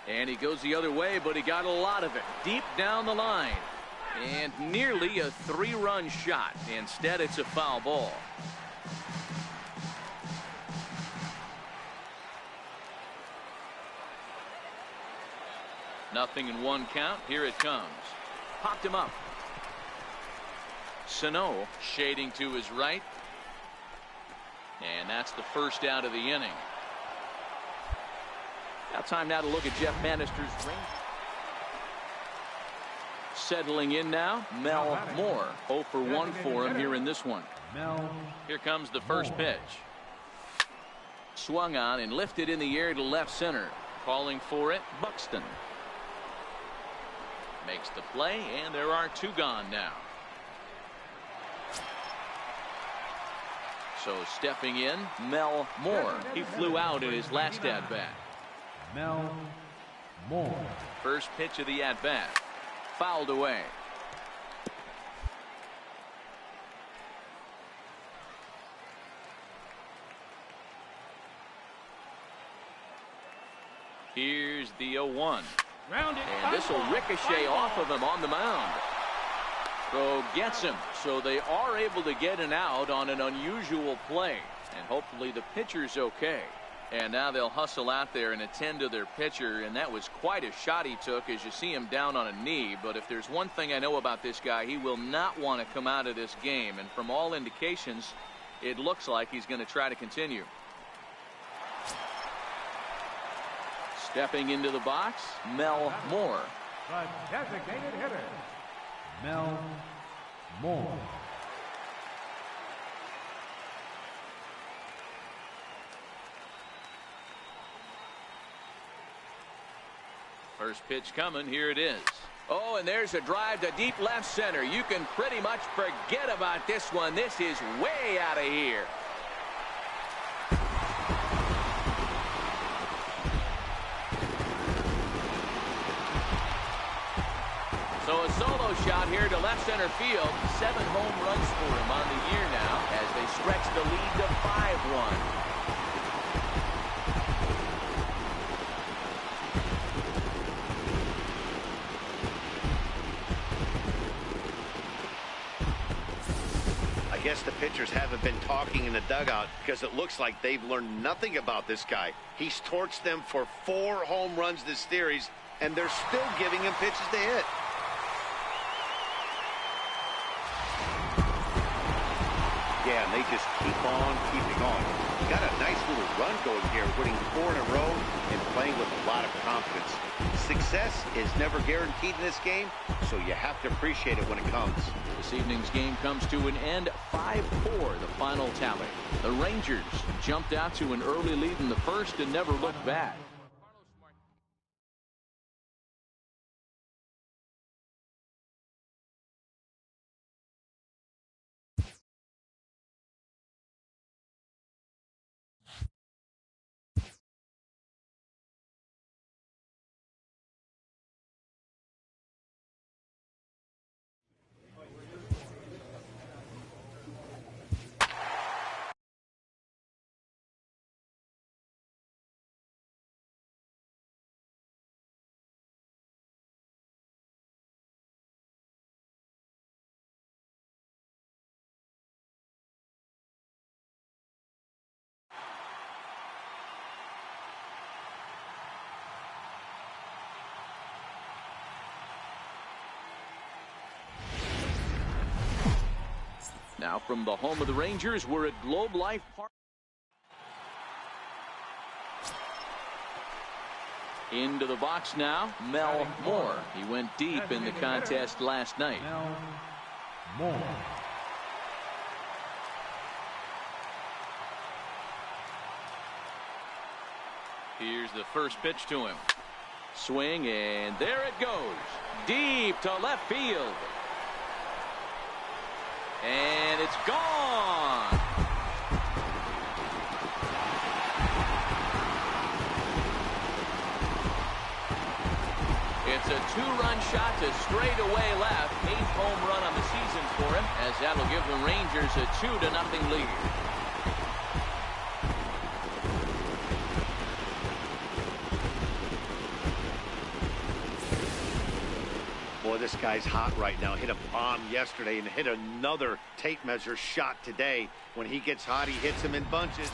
And he goes the other way, but he got a lot of it deep down the line. And nearly a 3-run shot. Instead, it's a foul ball. Nothing in 1 count. Here it comes. Popped him up. Sano shading to his right. And that's the first out of the inning. Now time now to look at Jeff Bannister's range. Settling in now, Mel Moore. 0 for 1 for him here in this one. Here comes the first pitch. Swung on and lifted in the air to left center. Calling for it, Buxton. Makes the play, and there are 2 gone now. So stepping in, Mel Moore. He flew out in his last at-bat. Mel Moore. First pitch of the at-bat. Fouled away. Here's the 0-1. And this will ricochet off of him on the mound. Throw gets him, so they are able to get an out on an unusual play. And hopefully the pitcher's okay. And now they'll hustle out there and attend to their pitcher, and that was quite a shot he took as you see him down on a knee. But if there's one thing I know about this guy, he will not want to come out of this game. And from all indications, it looks like he's going to try to continue. Stepping into the box, Mel Moore. The designated hitter, Mel Moore. First pitch coming. Here it is. Oh, and there's a drive to deep left center. You can pretty much forget about this one. This is way out of here. So a solo shot here to left center field. 7 home runs for him on the year now as they stretch the lead to 5-1. I guess the pitchers haven't been talking in the dugout because it looks like they've learned nothing about this guy. He's torched them for 4 home runs this series, and they're still giving him pitches to hit. Yeah, and they just keep on keeping on. Got a nice little run going here, winning 4 in a row and playing with a lot of confidence. Success is never guaranteed in this game, so you have to appreciate it when it comes. This evening's game comes to an end, 5-4, the final tally. The Rangers jumped out to an early lead in the first and never looked back. Now from the home of the Rangers, we're at Globe Life Park. Into the box now, Mel Moore. He went deep in the contest last night. Mel Moore. Here's the first pitch to him. Swing, and there it goes. Deep to left field. And it's gone. It's a two-run shot to straightaway left. 8th home run on the season for him, as that'll give the Rangers a 2-0 lead. Boy, this guy's hot right now. Hit a bomb yesterday and hit another tape measure shot today. When he gets hot, he hits them in bunches.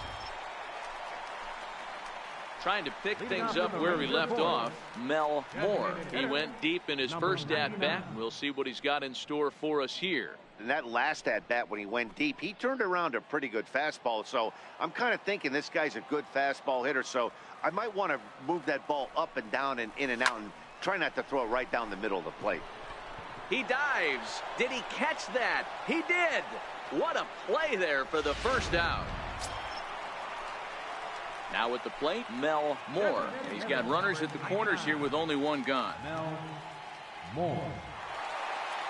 Trying to pick things up where we left off, Mel Moore. He went deep in his first at-bat. We'll see what he's got in store for us here. And that last at-bat when he went deep, he turned around a pretty good fastball. So I'm kind of thinking this guy's a good fastball hitter. So I might want to move that ball up and down and in and out and try not to throw it right down the middle of the plate. He dives. Did he catch that? He did. What a play there for the first out. Now at the plate, Mel Moore. And he's got runners at the corners here with only one gone. Mel Moore.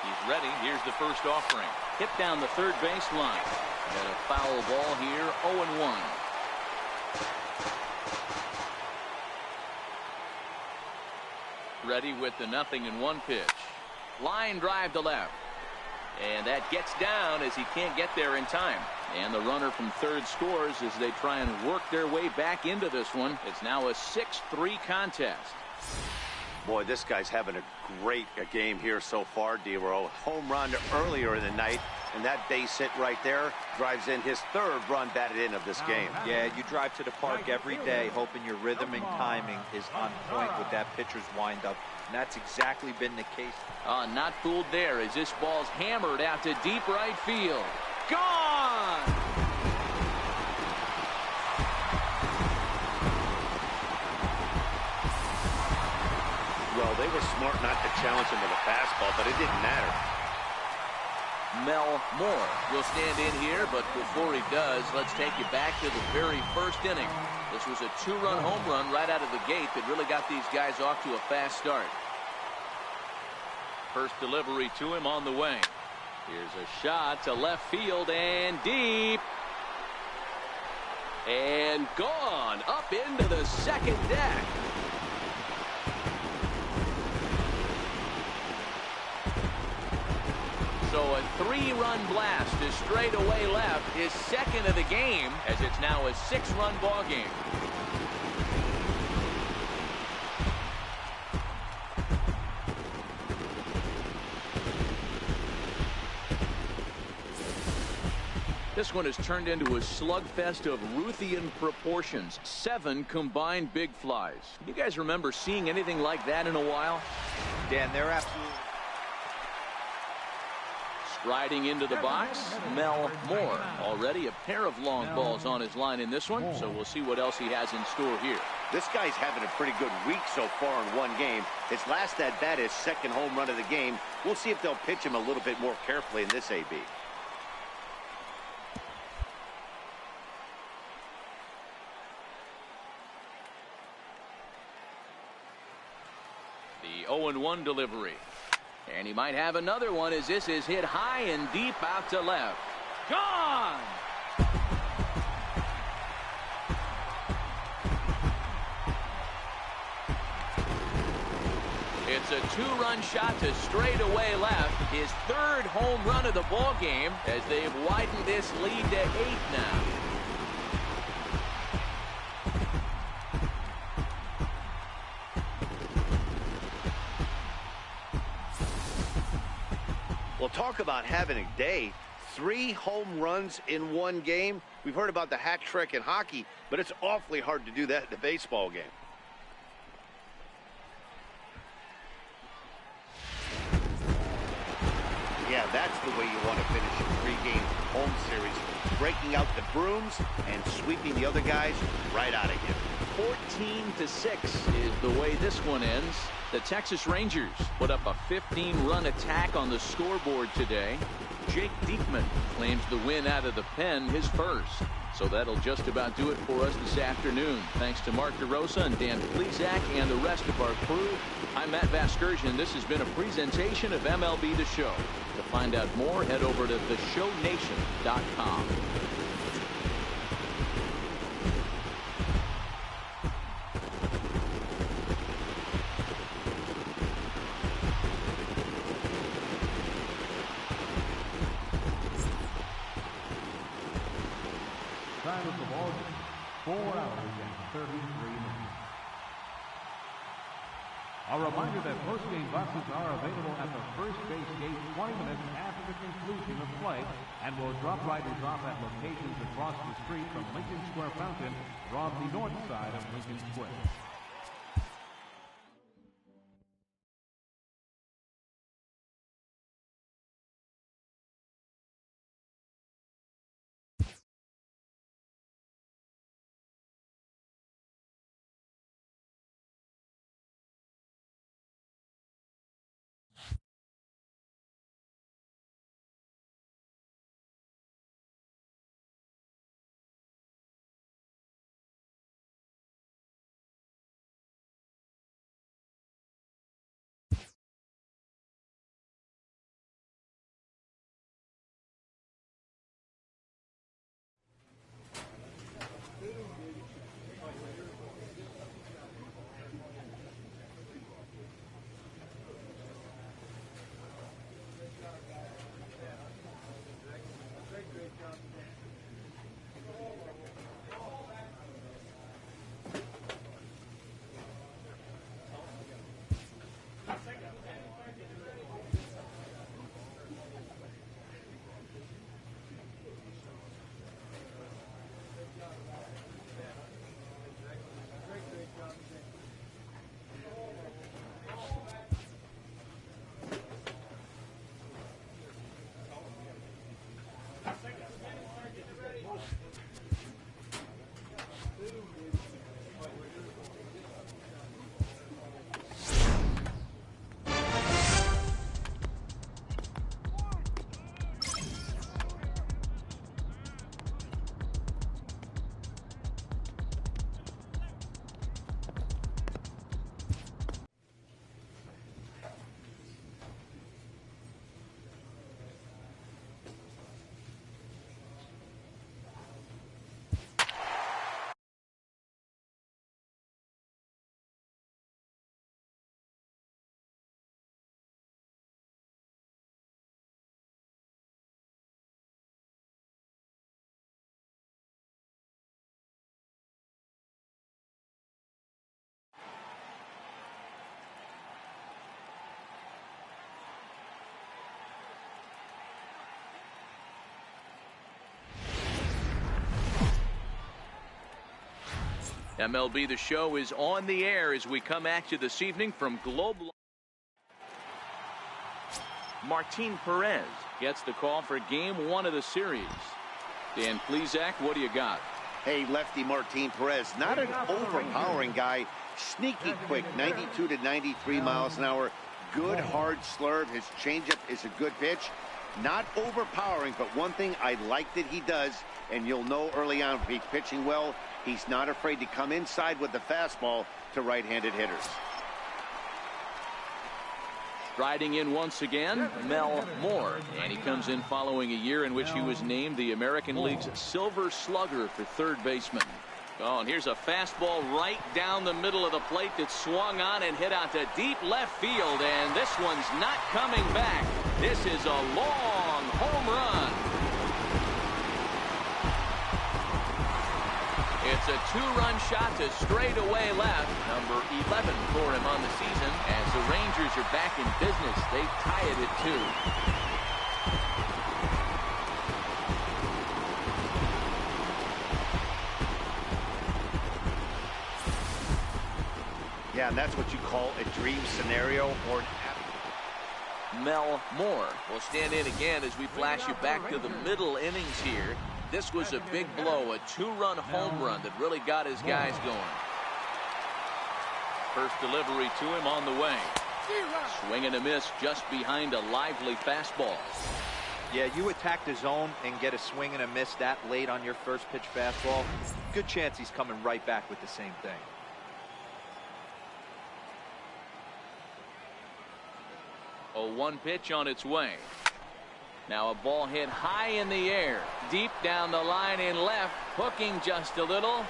He's ready. Here's the first offering. Hit down the third baseline. Got a foul ball here, 0-1. Ready with the 0-1 pitch. Line drive to left. And that gets down as he can't get there in time. And the runner from third scores as they try and work their way back into this one. It's now a 6-3 contest. Boy, this guy's having a great game here so far, D-Row. Home run earlier in the night, and that base hit right there drives in his third run batted in of this game. Yeah, you drive to the park every day hoping your rhythm and timing is on point with that pitcher's windup, and that's exactly been the case. Not fooled there as this ball's hammered out to deep right field. Gone! Well, they were smart not to challenge him with a fastball, but it didn't matter. Mel Moore will stand in here, but before he does, let's take you back to the very first inning. This was a two-run home run right out of the gate that really got these guys off to a fast start. First delivery to him on the way. Here's a shot to left field and deep. And gone up into the second deck. So a 3-run blast to straightaway left, his second of the game, as it's now a 6-run ball game. This one has turned into a slugfest of Ruthian proportions. 7 combined big flies. You guys remember seeing anything like that in a while? Dan, they're absolutely... Riding into the box, Mel Moore. Already a pair of long balls on his line in this one, so we'll see what else he has in store here. This guy's having a pretty good week so far in one game. His last at-bat is second home run of the game. We'll see if they'll pitch him a little bit more carefully in this AB. The 0-1 delivery. And he might have another one as this is hit high and deep out to left. Gone! It's a 2-run shot to straightaway left. His third home run of the ball game as they've widened this lead to 8 now. Well, talk about having a day. 3 home runs in one game. We've heard about the hat trick in hockey, but it's awfully hard to do that in a baseball game. Yeah, that's the way you want to finish a 3-game home series. Breaking out the brooms and sweeping the other guys right out of here. 14-6 is the way this one ends. The Texas Rangers put up a 15-run attack on the scoreboard today. Jake Diekman claims the win out of the pen, his first. So that'll just about do it for us this afternoon. Thanks to Mark DeRosa and Dan Plesac and the rest of our crew. I'm Matt Vasgersian. This has been a presentation of MLB The Show. To find out more, head over to theshownation.com. Time of the ball game, 4 hours and 33 minutes. A reminder that post-game buses are available at the first base gate 20 minutes after the conclusion of play and will drop riders off at locations across the street from Lincoln Square Fountain or on the north side of Lincoln Square. MLB The Show is on the air as we come at you this evening from Global. Martin Perez gets the call for game 1 of the series. Dan Plesac, what do you got? Hey, lefty Martin Perez, not an overpowering guy, sneaky quick, 92 to 93 miles an hour, good hard slurve. His changeup is a good pitch, not overpowering, but one thing I like that he does, and you'll know early on if he's pitching well, he's not afraid to come inside with the fastball to right-handed hitters. Riding in once again, Mel Moore. And he comes in following a year in which he was named the American League's Silver Slugger for third baseman. Oh, and here's a fastball right down the middle of the plate that swung on and hit out to deep left field. And this one's not coming back. This is a long home run. It's a 2-run shot to straightaway left, number 11 for him on the season. As the Rangers are back in business, they tie it at 2. Yeah, and that's what you call a dream scenario or an Mel Moore will stand in again as we flash you back to the middle innings here. This was a big blow, a 2-run home run that really got his guys going. First delivery to him on the way. Swing and a miss just behind a lively fastball. Yeah, you attack the zone and get a swing and a miss that late on your first pitch fastball. Good chance he's coming right back with the same thing. A 1 pitch on its way. Now a ball hit high in the air, deep down the line in left, hooking just a little.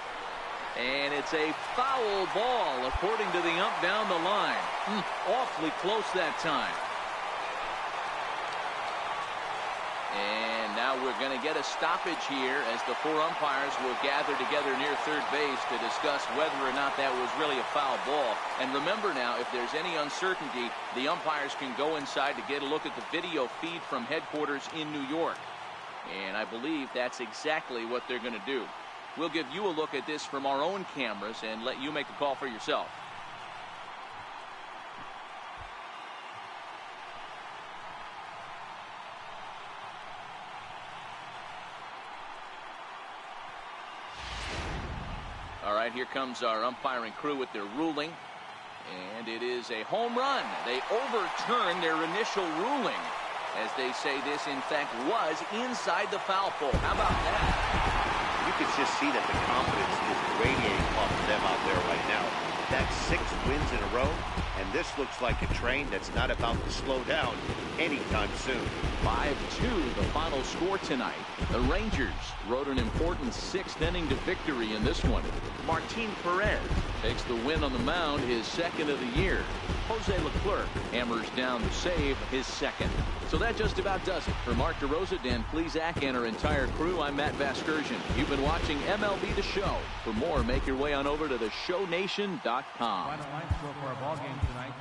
And it's a foul ball, according to the ump down the line. Awfully close that time. And now we're going to get a stoppage here as the 4 umpires will gather together near third base to discuss whether or not that was really a foul ball. And remember now, if there's any uncertainty, the umpires can go inside to get a look at the video feed from headquarters in New York. And I believe that's exactly what they're going to do. We'll give you a look at this from our own cameras and let you make the call for yourself. All right, here comes our umpiring crew with their ruling. And it is a home run. They overturn their initial ruling as they say this, in fact, was inside the foul pole. How about that? You can just see that the confidence is radiating off of them out there right now. That's 6 wins in a row, and this looks like a train that's not about to slow down anytime soon. 5-2 the final score tonight. The Rangers rode an important 6th inning to victory in this one. Martin Perez takes the win on the mound, his 2nd of the year. Jose Leclerc hammers down the save, his 2nd. So that just about does it. For Mark DeRosa, Dan Plesac, and our entire crew, I'm Matt Vasgersian. You've been watching MLB The Show. For more, make your way on over to theshownation.com. Final line score for our ball game tonight.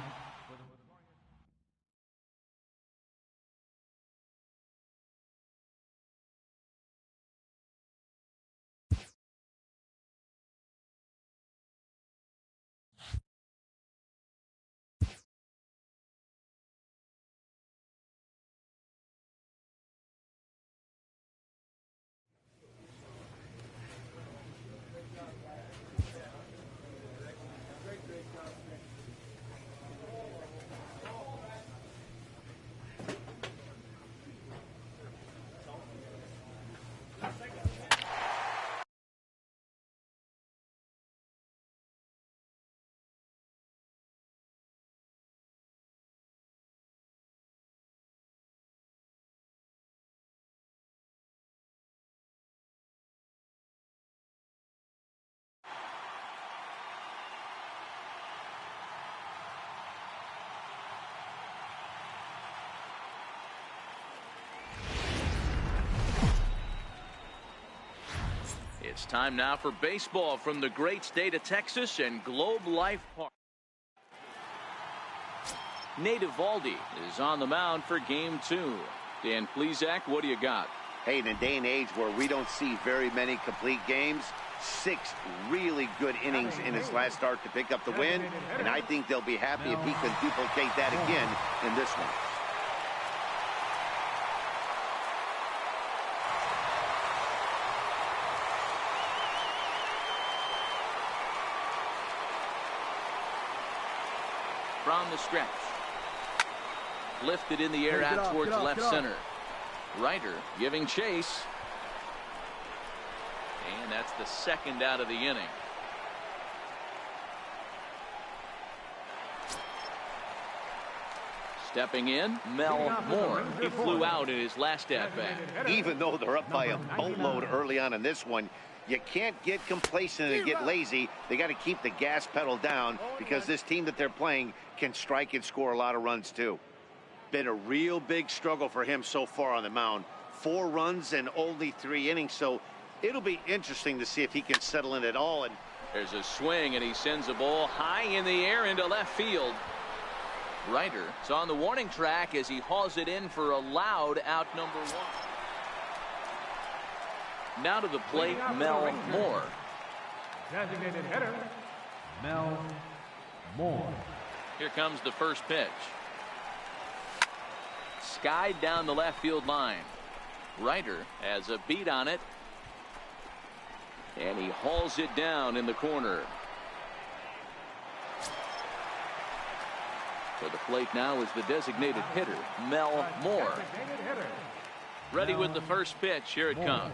It's time now for baseball from the great state of Texas and Globe Life Park. Nate Eovaldi is on the mound for game 2. Dan Plesac, what do you got? Hey, in a day and age where we don't see very many complete games, 6 really good innings in his last start to pick up the win, and I think they'll be happy if he can duplicate that again in this one. From the stretch. Lifted in the air out towards left center. Ryder giving chase. And that's the 2nd out of the inning. Stepping in, Mel Moore. He flew out in his last at-bat. Even though they're up by a boatload early on in this one, you can't get complacent and get lazy. They got to keep the gas pedal down because this team that they're playing can strike and score a lot of runs too. Been a real big struggle for him so far on the mound. 4 runs and only 3 innings, so it'll be interesting to see if he can settle in at all. And there's a swing, and he sends a ball high in the air into left field. Ryder is on the warning track as he hauls it in for a loud out number 1. Now to the plate, Mel Moore. Designated hitter, Mel Moore. Here comes the first pitch. skied down the left field line. Ryder has a beat on it. And he hauls it down in the corner. For the plate now is the designated hitter, Mel Moore. Ready with the first pitch. Here it comes.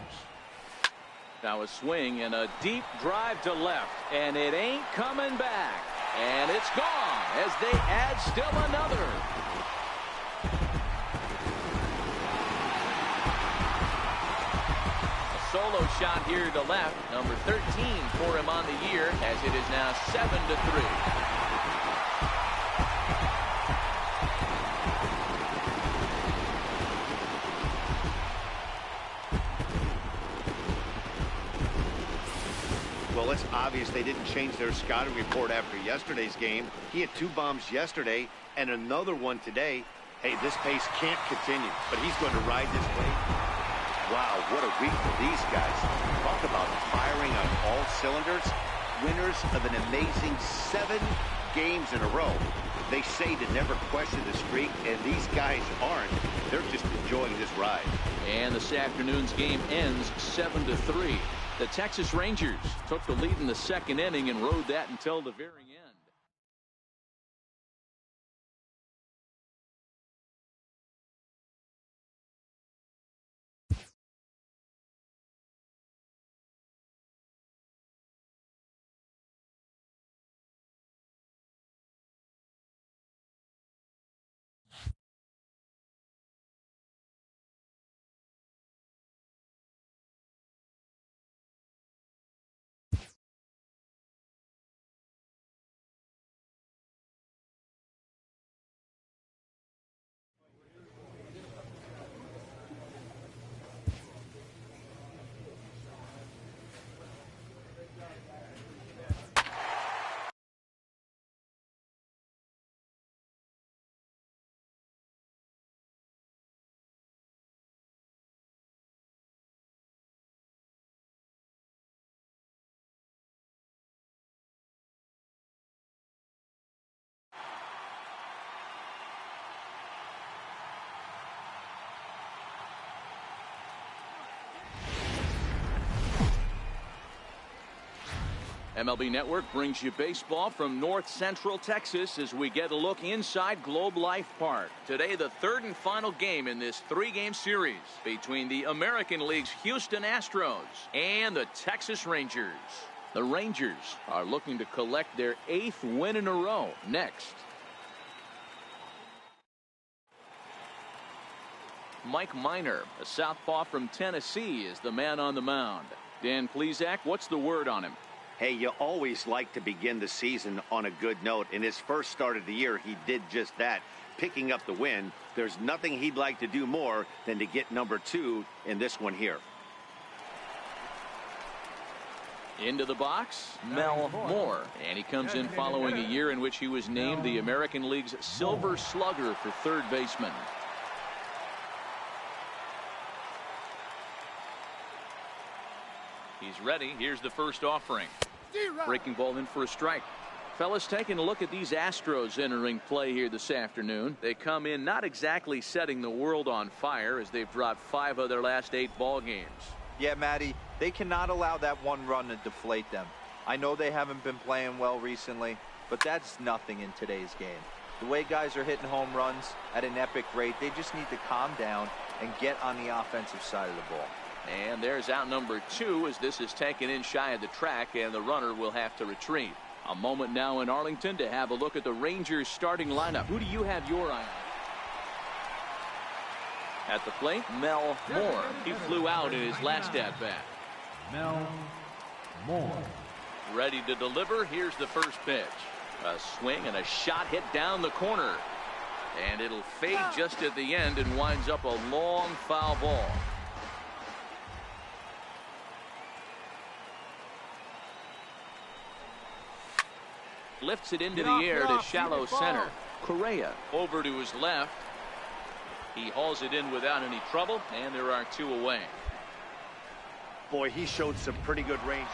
Now a swing and a deep drive to left. And it ain't coming back. And it's gone as they add still another. A solo shot here to left. Number 13 for him on the year as it is now 7-3. Well, it's obvious they didn't change their scouting report after yesterday's game. He had 2 bombs yesterday and another one today. Hey, this pace can't continue, but he's going to ride this wave. Wow, what a week for these guys. Talk about firing on all cylinders. Winners of an amazing 7 games in a row. They say to never question the streak, and these guys aren't. They're just enjoying this ride. And this afternoon's game ends 7-3. The Texas Rangers took the lead in the second inning and rode that until the very end. MLB Network brings you baseball from North Central Texas as we get a look inside Globe Life Park. Today, the third and final game in this 3-game series between the American League's Houston Astros and the Texas Rangers. The Rangers are looking to collect their 8th win in a row next. Mike Minor, a southpaw from Tennessee, is the man on the mound. Dan Plesac, what's the word on him? Hey, you always like to begin the season on a good note. In his first start of the year, he did just that, picking up the win. There's nothing he'd like to do more than to get number 2 in this one here. Into the box, Mel Moore. And he comes in following a year in which he was named the American League's Silver Slugger for third baseman. He's ready. Here's the first offering. Breaking ball in for a strike. Fellas, taking a look at these Astros entering play here this afternoon. They come in not exactly setting the world on fire as they've dropped 5 of their last 8 ball games. Yeah, Matty, they cannot allow that one run to deflate them. I know they haven't been playing well recently, but that's nothing in today's game. The way guys are hitting home runs at an epic rate, they just need to calm down and get on the offensive side of the ball. And there's out number 2 as this is taken in shy of the track, and the runner will have to retreat. A moment now in Arlington to have a look at the Rangers starting lineup. Who do you have your eye on? At the plate, Mel Moore. He flew out in his last at-bat. Mel Moore. Ready to deliver. Here's the first pitch. A swing and a shot hit down the corner. And it'll fade just at the end and winds up a long foul ball. Lifts it into the air to shallow center. Correa over to his left. He hauls it in without any trouble, and there are 2 away. Boy, he showed some pretty good range.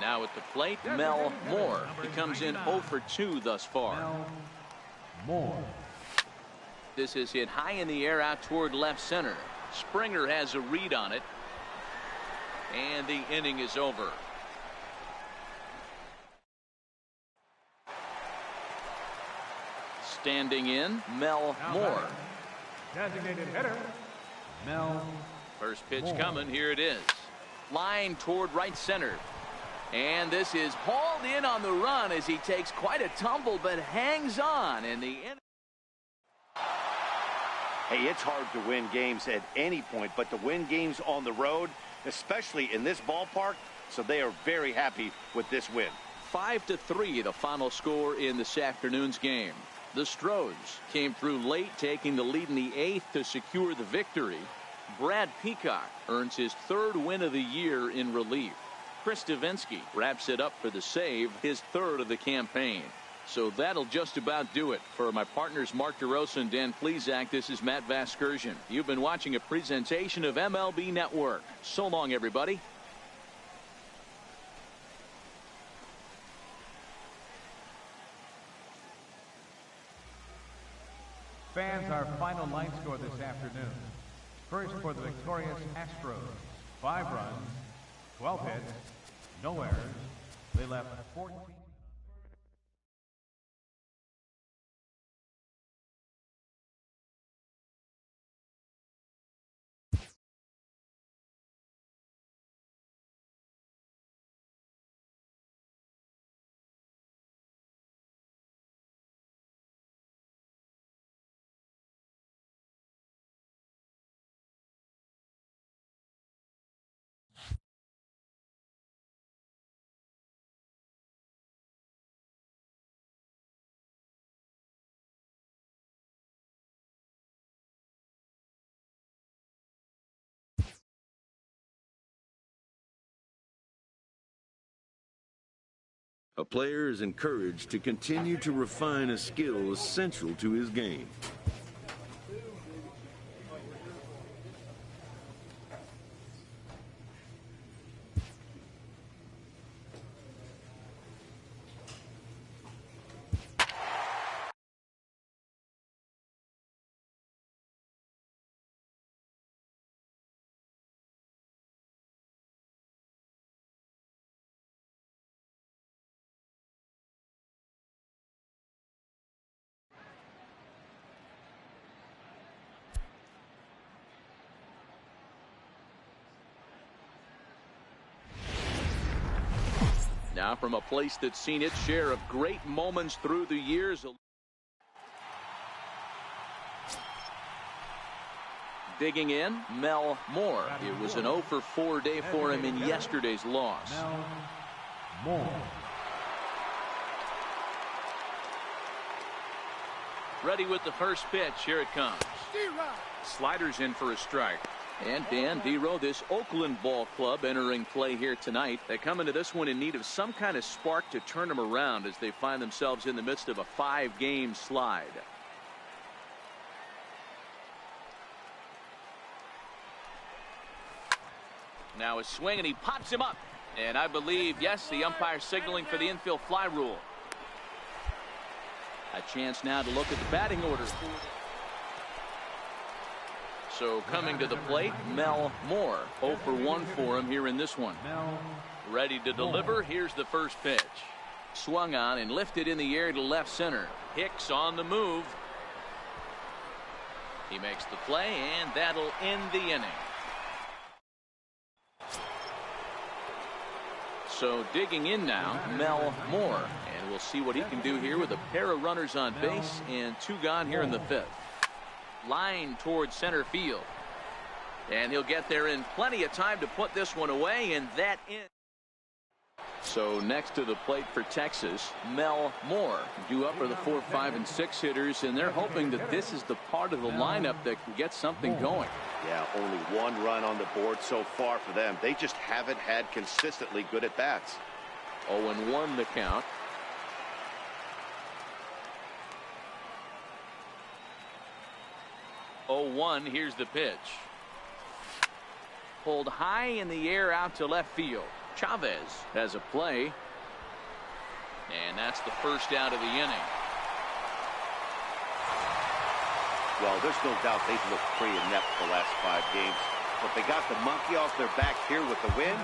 Now at the plate, Mel Moore. He comes in 0 for 2 thus far. Mel Moore. This is hit high in the air out toward left center. Springer has a read on it. And the inning is over. Standing in, Mel Moore. Designated hitter, Mel. First pitch Moore. coming. Here it is. Line toward right center. And this is hauled in on the run as he takes quite a tumble but hangs on. And the inning. Hey, it's hard to win games at any point, but to win games on the road, especially in this ballpark, so they are very happy with this win. 5-3 the final score in this afternoon's game. The Stros came through late, taking the lead in the 8th to secure the victory. Brad Peacock earns his 3rd win of the year in relief. Chris Davinsky wraps it up for the save, his 3rd of the campaign. So that'll just about do it. For my partners Mark DeRosa and Dan Plesac, this is Matt Vasgersian. You've been watching a presentation of MLB Network. So long, everybody. Fans, our final line score this afternoon. First for the victorious Astros, 5 runs, 12 hits, no errors. They left 14. A player is encouraged to continue to refine a skill essential to his game. Now from a place that's seen its share of great moments through the years. Digging in, Mel Moore. It was an 0-for-4 day for him in yesterday's loss. Mel Moore. Ready with the first pitch. Here it comes. Sliders in for a strike. And Dan Dero, this Oakland ball club entering play here tonight. They come into this one in need of some kind of spark to turn them around as they find themselves in the midst of a 5-game slide. Now a swing and he pops him up. And I believe, yes, the umpire signaling for the infield fly rule. A chance now to look at the batting order. So coming to the plate, Mel Moore. 0-for-1 for him here in this one. Ready to deliver. Here's the first pitch. Swung on and lifted in the air to left center. Hicks on the move. He makes the play, and that'll end the inning. So digging in now, Mel Moore. And we'll see what he can do here with a pair of runners on base and 2 gone here in the 5th. Line towards center field. And he'll get there in plenty of time to put this one away, and that in. So next to the plate for Texas, Mel Moore. Due up for the 4, 5, and 6 hitters, and they're hoping that this is the part of the lineup that can get something going. Yeah, only 1 run on the board so far for them. They just haven't had consistently good at-bats. 0-1 the count. 0-1. Here's the pitch. Pulled high in the air out to left field. Chavez has a play. And that's the first out of the inning. well. There's no doubt they've looked pretty inept the last 5 games. But they got the monkey off their back here with the win.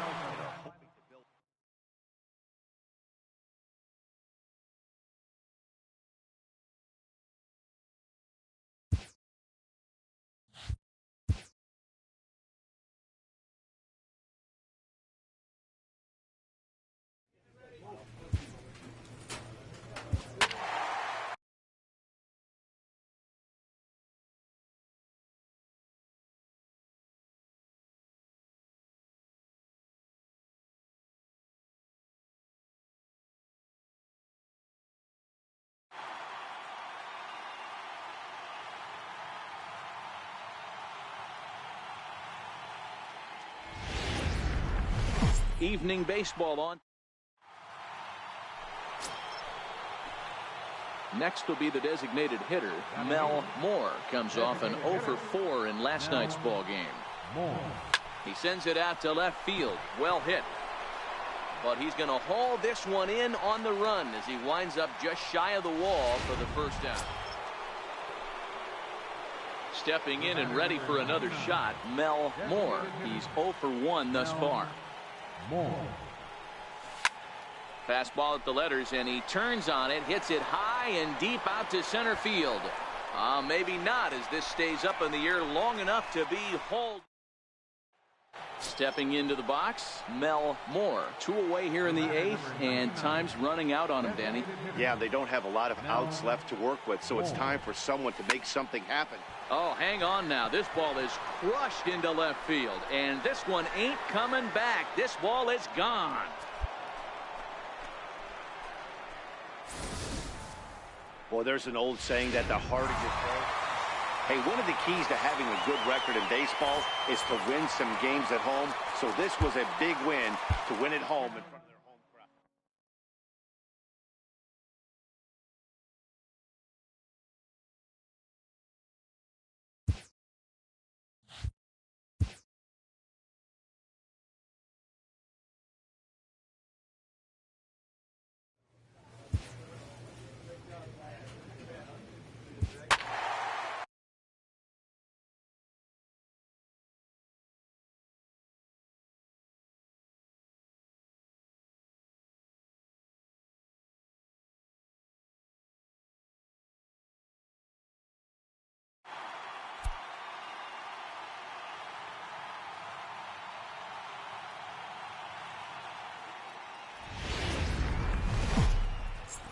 Evening baseball on. Next will be the designated hitter, Mel Moore. Comes off an 0 for 4 in last night's ball game. He sends it out to left field. Well hit. But he's going to haul this one in on the run as he winds up just shy of the wall for the first out. Stepping in and ready for another shot, Mel Moore. He's 0 for 1 thus far. Fastball at the letters, and he turns on it, hits it high and deep out to center field. Maybe not, as this stays up in the air long enough to be hauled. Stepping into the box, Mel Moore. 2 away here in the 8th, and time's running out on him, Danny. Yeah, they don't have a lot of outs left to work with, so it's time for someone to make something happen. Oh, hang on now. This ball is crushed into left field, and this one ain't coming back. This ball is gone. Well, there's an old saying that the harder you throw. Hey, one of the keys to having a good record in baseball is to win some games at home. So this was a big win to win at home in front of their home crowd.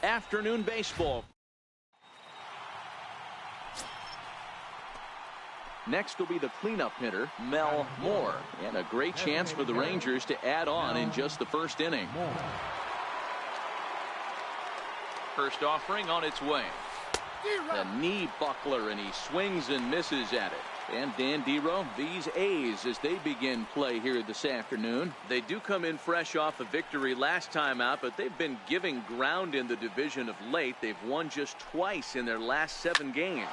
Afternoon baseball. Next will be the cleanup hitter, Mel Moore, and a great chance for the Rangers to add on in just the first inning. First offering on its way. The knee buckler, and he swings and misses at it. And Dan Dero, these A's, as they begin play here this afternoon, they do come in fresh off a victory last time out, but they've been giving ground in the division of late. They've won just twice in their last 7 games.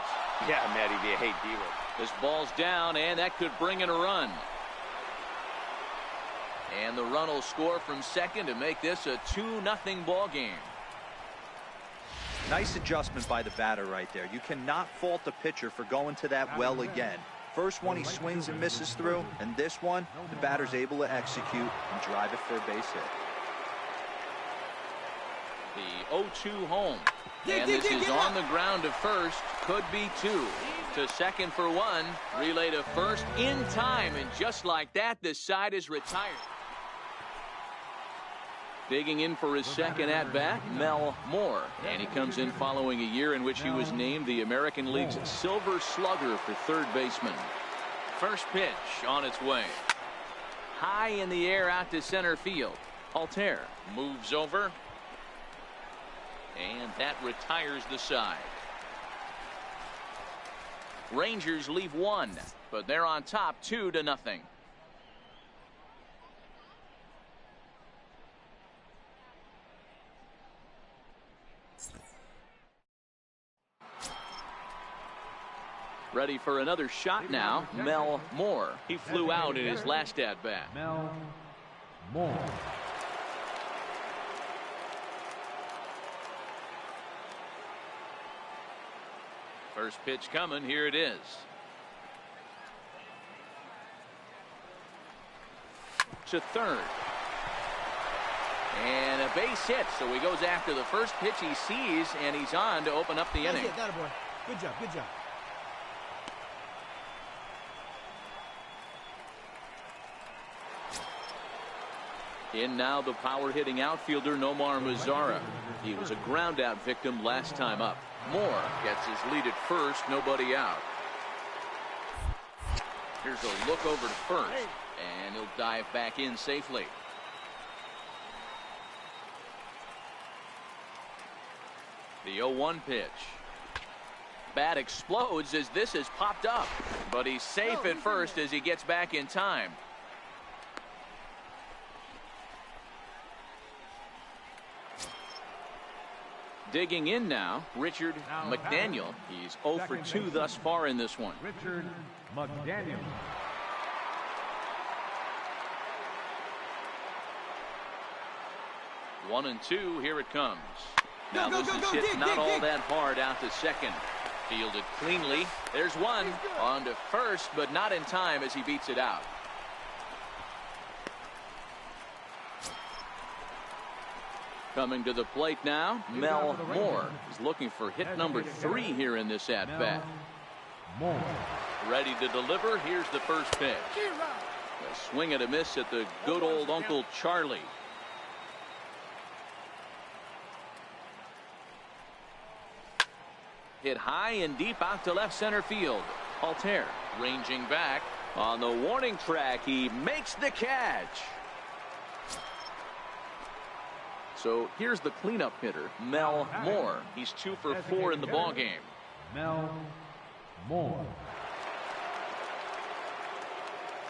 Yeah, Matty V. Hey, Dero. This ball's down, and that could bring in a run. And the run will score from second to make this a 2-0 ball game. Nice adjustment by the batter right there. You cannot fault the pitcher for going to that well again. First one he swings and misses through, and this one the batter's able to execute and drive it for a base hit. The 0-2 home. And this is on the ground to first. Could be 2. To second for 1. Relay to first in time, and just like that, the side is retired. Digging in for his second at-bat, Mel Moore. And he comes in following a year in which he was named the American League's Silver Slugger for third baseman. First pitch on its way. High in the air out to center field. Altair moves over. And that retires the side. Rangers leave 1, but they're on top 2-0. Ready for another shot now, Mel Moore. He flew out in his last at-bat. Mel Moore. First pitch coming. Here it is. To third. And a base hit. So he goes after the first pitch he sees, and he's on to open up the inning. That's it, boy. Good job. Good job. In now the power hitting outfielder Nomar Mazara. He was a ground out victim last time up. Moore gets his lead at first, nobody out. Here's a look over to first, and he'll dive back in safely. The 0-1 pitch. Bat explodes as this has popped up, but he's safe at first as he gets back in time. Digging in now, Richard McDaniel. He's 0 for 2 thus far in this one. Richard McDaniel. One and two, here it comes. Now this is hit not all that hard out to second. Fielded cleanly. There's one on to first, but not in time as he beats it out. Coming to the plate now, Mel Moore is looking for hit number 3 here in this at-bat. Moore. Ready to deliver. Here's the first pitch. A swing and a miss at the good old Uncle Charlie. Hit high and deep out to left center field. Altair ranging back on the warning track. He makes the catch. So here's the cleanup hitter, Mel Moore. He's 2 for 4 in the ballgame. Mel Moore.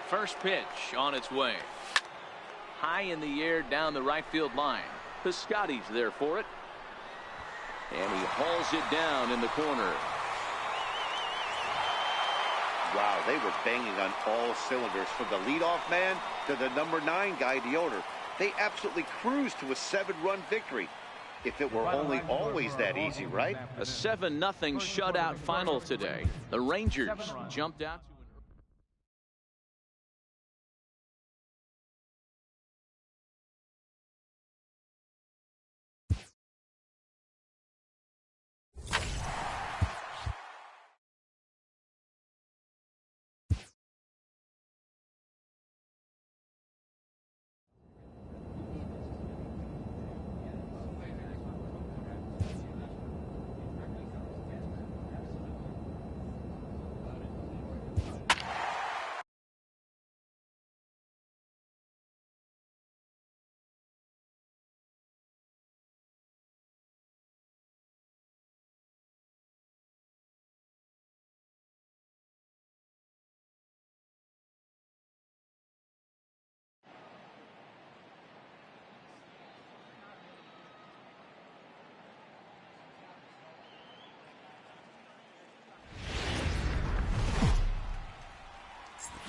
First pitch on its way. High in the air down the right field line. Piscotty's there for it. And he hauls it down in the corner. Wow, they were banging on all cylinders from the leadoff man to the number 9 guy, the owner. They absolutely cruised to a 7-run victory. If it were only always that easy, right? A 7-0 shutout final today. The Rangers jumped out to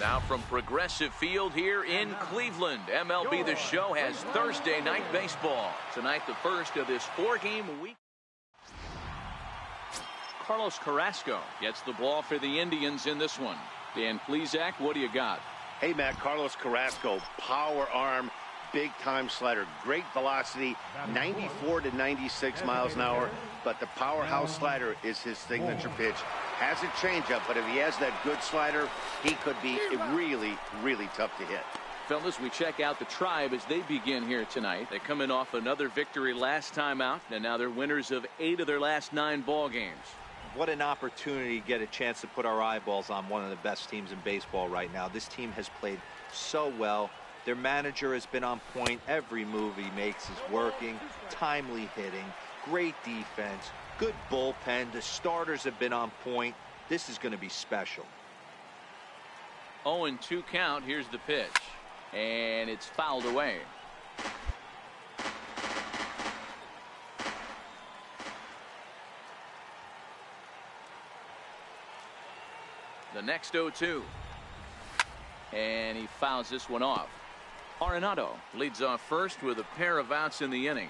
now from Progressive Field here in Cleveland. MLB The Show has Thursday night baseball. Tonight, the first of this 4-game week. Carlos Carrasco gets the ball for the Indians in this one. Dan Plesac, what do you got? Hey, Matt, Carlos Carrasco, power arm, big-time slider, great velocity, 94 to 96 miles an hour, but the powerhouse slider is his signature pitch. Has a changeup, but if he has that good slider, he could be really, really tough to hit. Fellas, we check out the Tribe as they begin here tonight. They come in off another victory last time out, and now they're winners of 8 of their last 9 ball games. What an opportunity to get a chance to put our eyeballs on one of the best teams in baseball right now. This team has played so well. Their manager has been on point. Every move he makes is working. Timely hitting, great defense, good bullpen. The starters have been on point. This is going to be special. 0-2 count. Here's the pitch. And it's fouled away. The next 0-2. And he fouls this one off. Arenado leads off first with a pair of outs in the inning.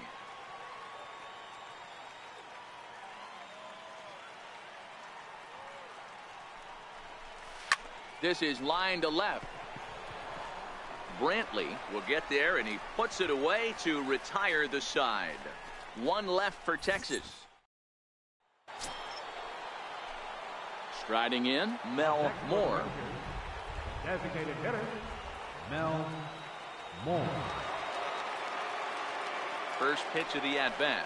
This is line to left. Brantley will get there, and he puts it away to retire the side. One left for Texas. Striding in, Mel Moore. Designated hitter, Mel Moore. First pitch of the at-bat.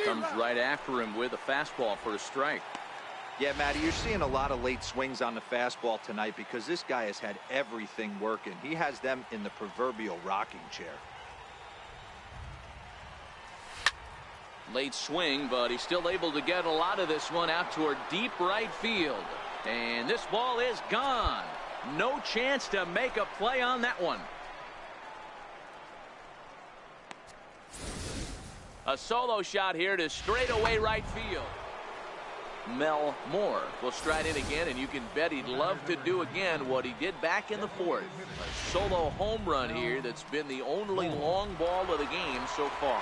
Comes right after him with a fastball for a strike. Yeah, Matty, you're seeing a lot of late swings on the fastball tonight because this guy has had everything working. He has them in the proverbial rocking chair. Late swing, but he's still able to get a lot of this one out toward deep right field. And this ball is gone. No chance to make a play on that one. A solo shot here to straightaway right field. Mel Moore will stride in again, and you can bet he'd love to do again what he did back in the fourth. A solo home run here that's been the only long ball of the game so far.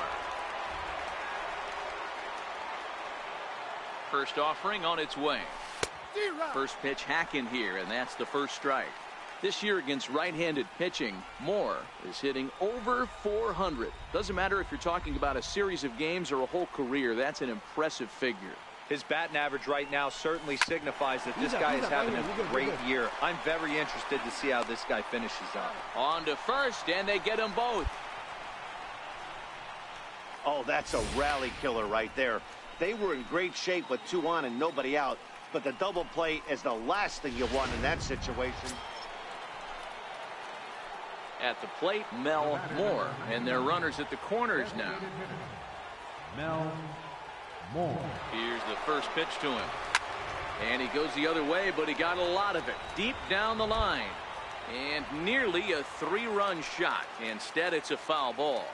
First offering on its way. First pitch hacking here, and that's the first strike. This year against right-handed pitching, Moore is hitting over 400. Doesn't matter if you're talking about a series of games or a whole career. That's an impressive figure. His batting average right now certainly signifies that this guy is having a great year. I'm very interested to see how this guy finishes up. On to first, and they get them both. Oh, that's a rally killer right there. They were in great shape with 2 on and nobody out, but the double play is the last thing you want in that situation. At the plate, Mel Moore, and their runners at the corners now. Mel Moore. Here's the first pitch to him. And he goes the other way, but he got a lot of it deep down the line. And nearly a 3-run shot. Instead, it's a foul ball.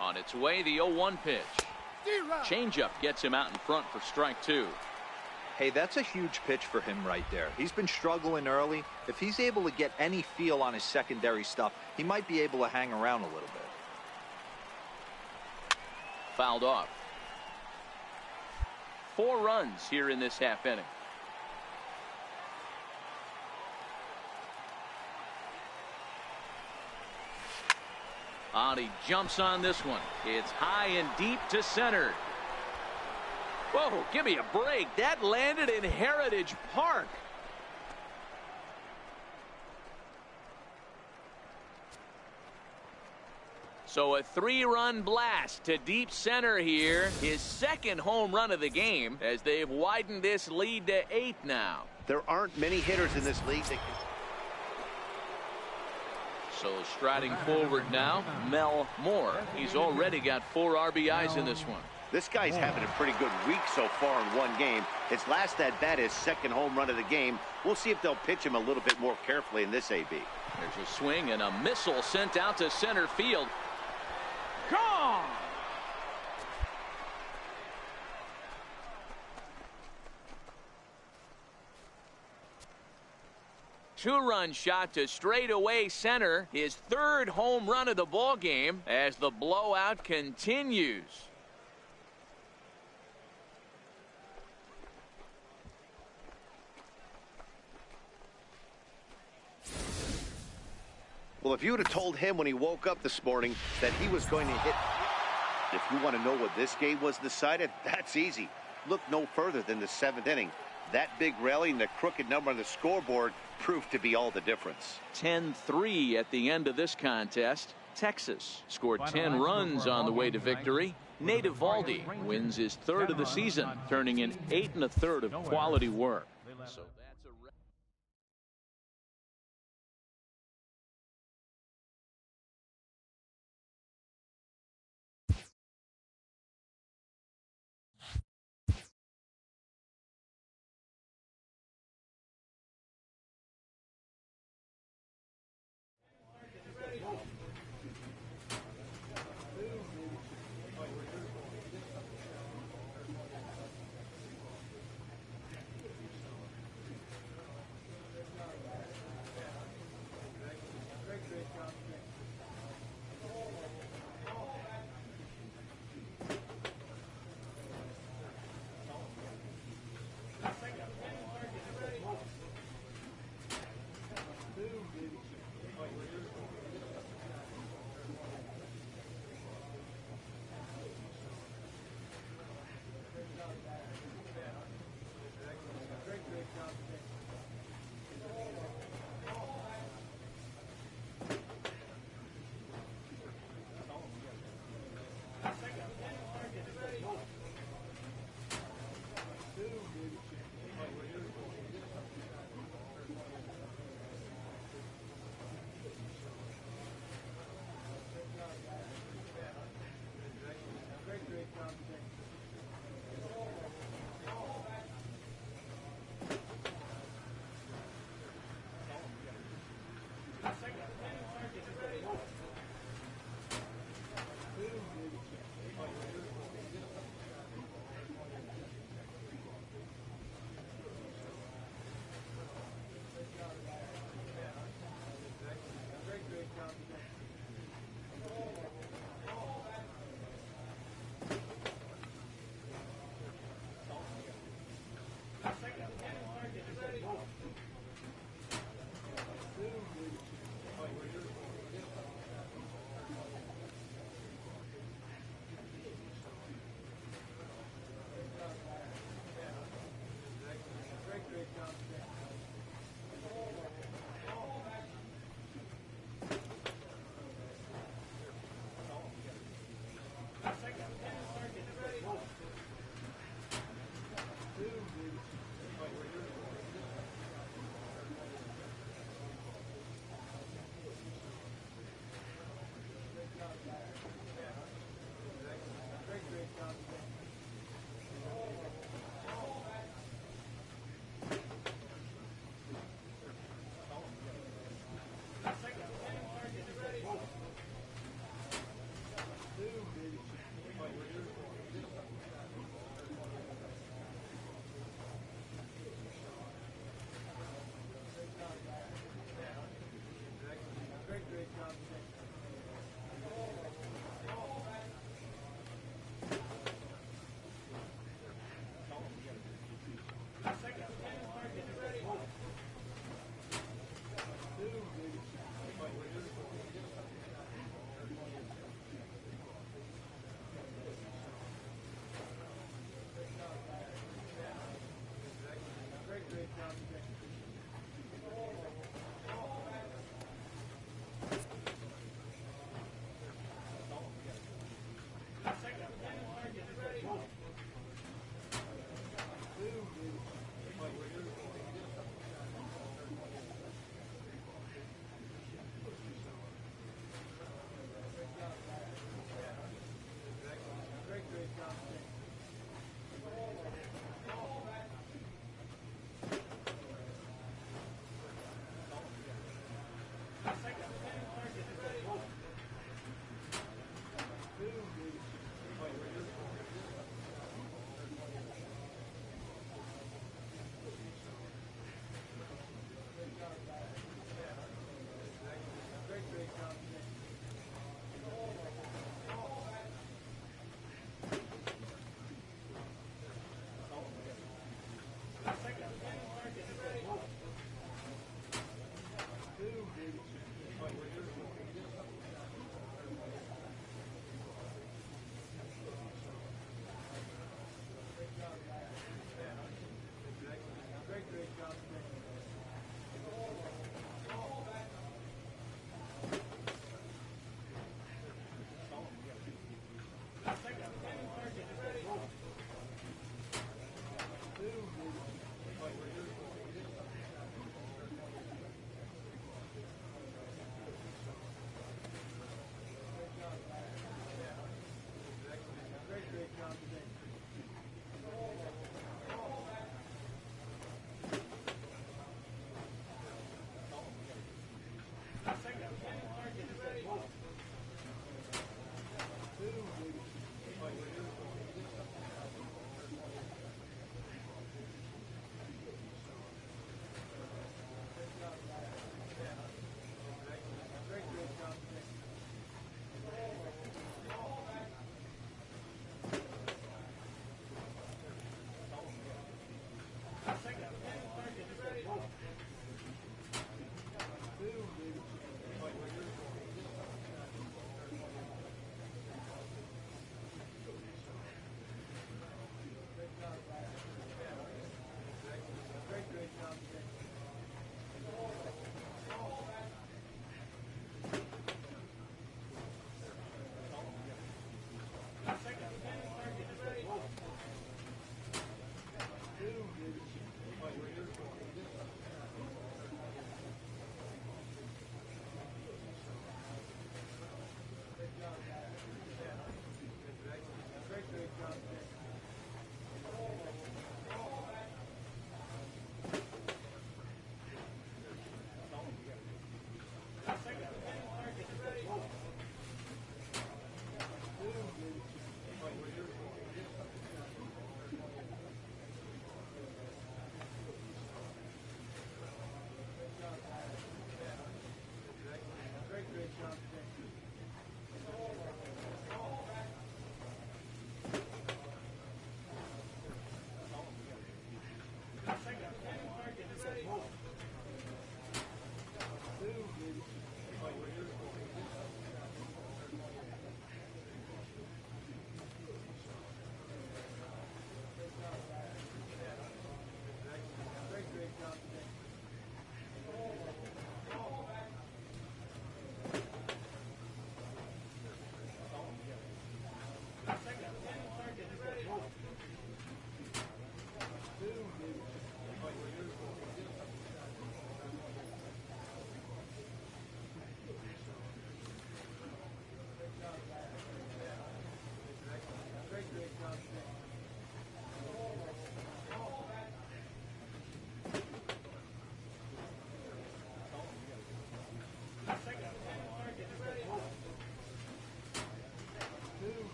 On its way, the 0-1 pitch. Changeup gets him out in front for strike 2. Hey, that's a huge pitch for him right there. He's been struggling early. If he's able to get any feel on his secondary stuff, he might be able to hang around a little bit. Fouled off. 4 runs here in this half inning. He jumps on this one. It's high and deep to center. Whoa, give me a break. That landed in Heritage Park. So a 3-run blast to deep center here. His second home run of the game as they've widened this lead to 8 now. There aren't many hitters in this league that can... So striding forward now, Mel Moore. He's already got 4 RBIs in this one. This guy's having a pretty good week so far in one game. His last at-bat, his second home run of the game. We'll see if they'll pitch him a little bit more carefully in this AB. There's a swing and a missile sent out to center field. Gone! Two-run shot to straightaway center. His 3rd home run of the ball game as the blowout continues. Well, if you would have told him when he woke up this morning that he was going to hit... If you want to know what this game was decided, that's easy. Look no further than the 7th inning. That big rally and the crooked number on the scoreboard proved to be all the difference. 10-3 at the end of this contest. Texas scored 10 runs on the way to victory. Nate Eovaldi wins his 3rd of the season, turning in 8 1/3 of quality work. So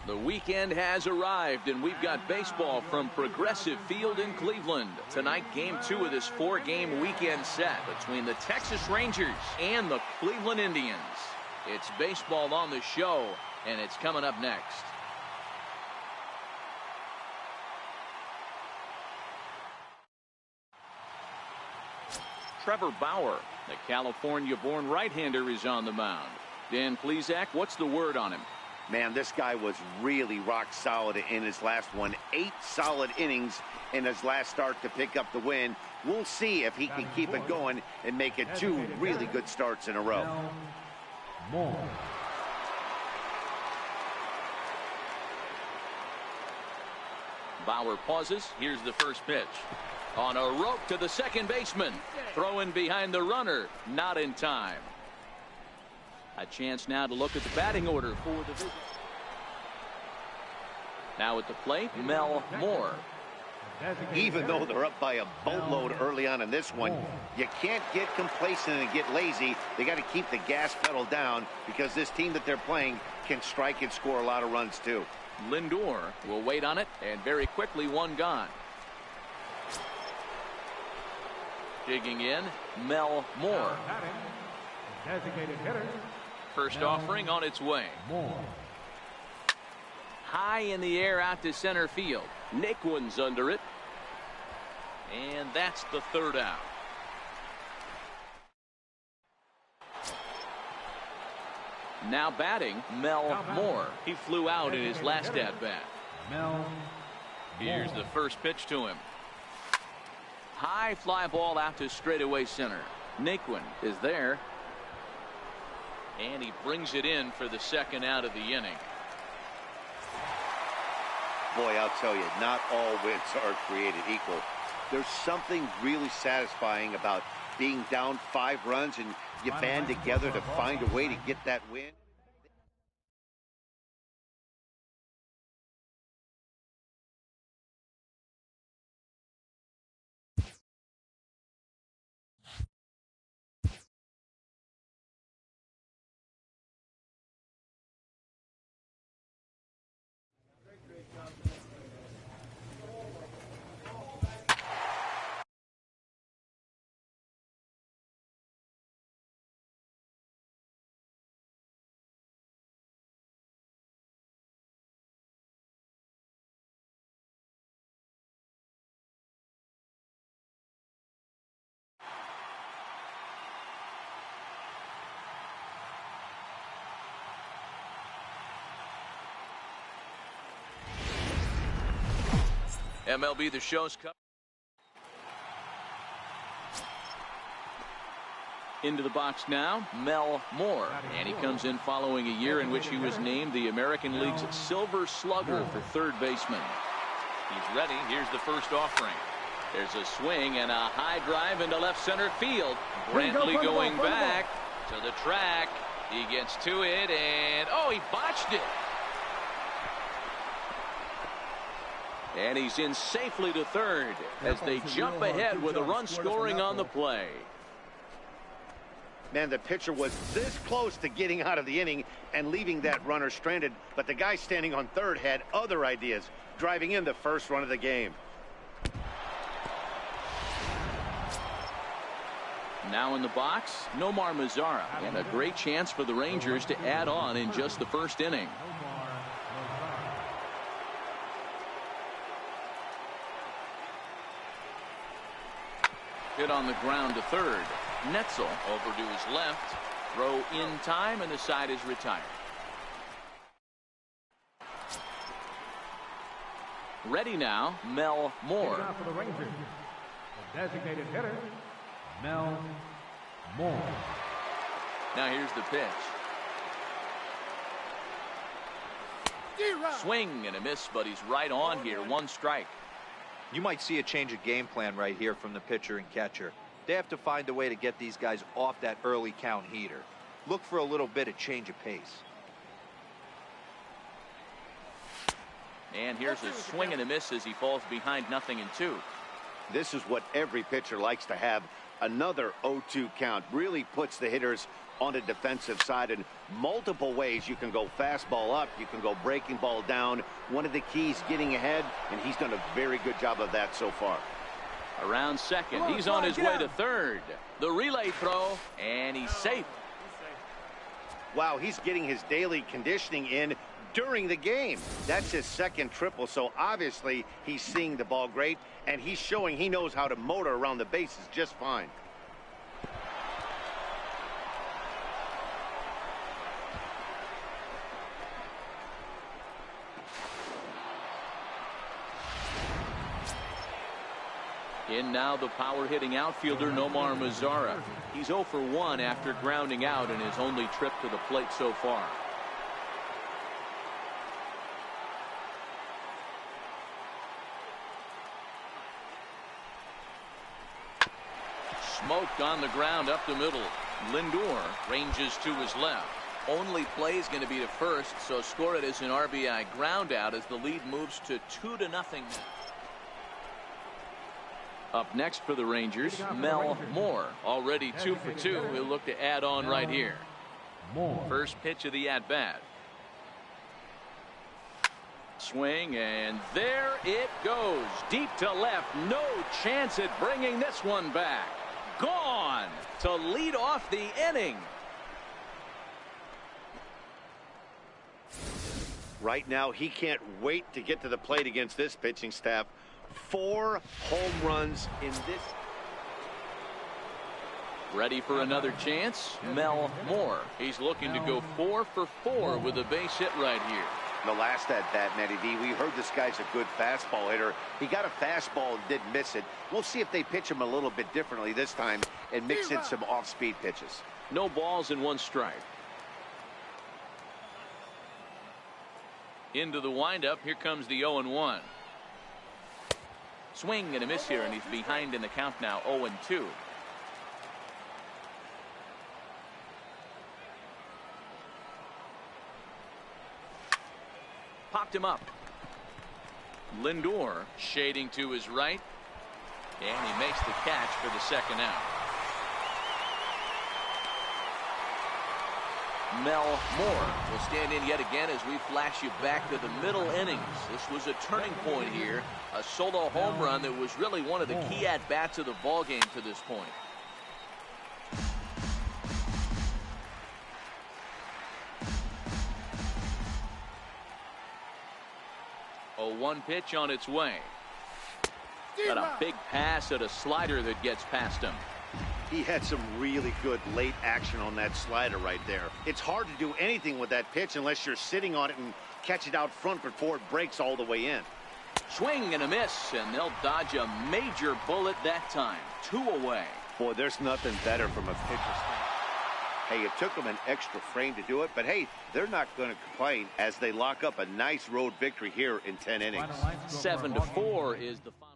The weekend has arrived, and we've got baseball from Progressive Field in Cleveland. Tonight, Game 2 of this 4-game weekend set between the Texas Rangers and the Cleveland Indians. It's baseball on the show, and it's coming up next. Trevor Bauer, the California-born right-hander, is on the mound. Dan Plesac, what's the word on him? Man, this guy was really rock solid in his last one. 8 solid innings in his last start to pick up the win. We'll see if he can keep it going and make it 2 really good starts in a row. Bauer pauses. Here's the first pitch. On a rope to the second baseman. Throwing behind the runner. Not in time. A chance now to look at the batting order for the visit. Now at the plate, Mel Moore. Even though they're up by a boatload early on in this one, you can't get complacent and get lazy. They got to keep the gas pedal down because this team that they're playing can strike and score a lot of runs too. Lindor will wait on it, and very quickly one gone. Digging in, Mel Moore. Designated hitter. First offering on its way. High in the air out to center field. Naquin's under it. And that's the third out. Now batting, Mel Moore. He flew out in his last at-bat. Here's the first pitch to him. High fly ball out to straightaway center. Naquin is there. And he brings it in for the second out of the inning. Boy, I'll tell you, not all wins are created equal. There's something really satisfying about being down 5 runs and you band together to find a way to get that win. MLB The Show's cover. Into the box now, Mel Moore. And he comes in following a year in which he was named the American League's Silver Slugger for third baseman. He's ready. Here's the first offering. There's a swing and a high drive into left center field. Brantley going back to the track. He gets to it, and oh, he botched it. And he's in safely to third as they jump ahead with a run scoring on the play. Man, the pitcher was this close to getting out of the inning and leaving that runner stranded, but the guy standing on third had other ideas, driving in the first run of the game. Now in the box, Nomar Mazara, and a great chance for the Rangers to add on in just the first inning. Hit on the ground to third. Netzel over to his left. Throw in time, and the side is retired. Ready now, Mel Moore. For the Rangers, the designated hitter, Mel Moore. Now here's the pitch. Swing and a miss, but he's right on here. One strike. You might see a change of game plan right here from the pitcher and catcher. They have to find a way to get these guys off that early count heater. Look for a little bit of change of pace. And here's a swing and a miss as he falls behind 0-2. This is what every pitcher likes to have. Another 0-2 count really puts the hitters on the defensive side in multiple ways. You can go fastball up, you can go breaking ball down. One of the keys, getting ahead, and he's done a very good job of that so far. Around second, he's on his way to third. The relay throw, and he's safe. Wow, he's getting his daily conditioning in during the game. That's his second triple, so obviously he's seeing the ball great, and he's showing he knows how to motor around the bases just fine. In now the power-hitting outfielder Nomar Mazara. He's 0 for 1 after grounding out in his only trip to the plate so far. Smoked on the ground up the middle. Lindor ranges to his left. Only play is going to be to first, so score it as an RBI ground out as the lead moves to 2-0 now. Up next for the Rangers, Mel Moore, already 2 for 2. He'll look to add on right here. First pitch of the at-bat. Swing, and there it goes. Deep to left. No chance at bringing this one back. Gone to lead off the inning. Right now, he can't wait to get to the plate against this pitching staff. 4 home runs in this. Ready for another chance? Mel Moore. He's looking to go 4 for 4 with a base hit right here. The last at bat, Matty V, we heard this guy's a good fastball hitter. He got a fastball and didn't miss it. We'll see if they pitch him a little bit differently this time and mix in some off-speed pitches. No balls and 1 strike. Into the windup. Here comes the 0-1. Swing and a miss here, and he's behind in the count now, 0-2. Popped him up. Lindor shading to his right, and he makes the catch for the second out. Mel Moore will stand in yet again as we flash you back to the middle innings. This was a turning point here, a solo home run that was really one of the key at-bats of the ballgame to this point. A 1 pitch on its way. Got a big pass at a slider that gets past him. He had some really good late action on that slider right there. It's hard to do anything with that pitch unless you're sitting on it and catch it out front before it breaks all the way in. Swing and a miss, and they'll dodge a major bullet that time. 2 away. Boy, there's nothing better from a pitcher's stand. Hey, it took them an extra frame to do it, but hey, they're not going to complain as they lock up a nice road victory here in 10 innings. 7-4 is the final.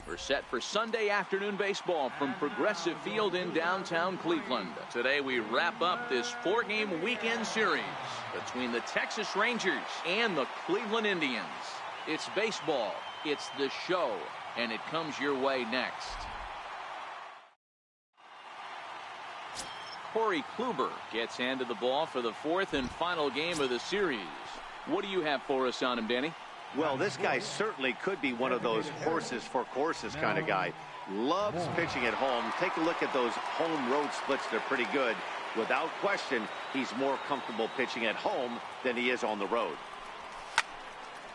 We're set for Sunday afternoon baseball from Progressive Field in downtown Cleveland. Today we wrap up this 4-game weekend series between the Texas Rangers and the Cleveland Indians. It's baseball, it's the show, and it comes your way next. Corey Kluber gets handed the ball for the 4th and final game of the series. What do you have for us on him, Danny? Well, this guy certainly could be one of those horses for courses kind of guy. Loves pitching at home. Take a look at those home road splits. They're pretty good. Without question, he's more comfortable pitching at home than he is on the road.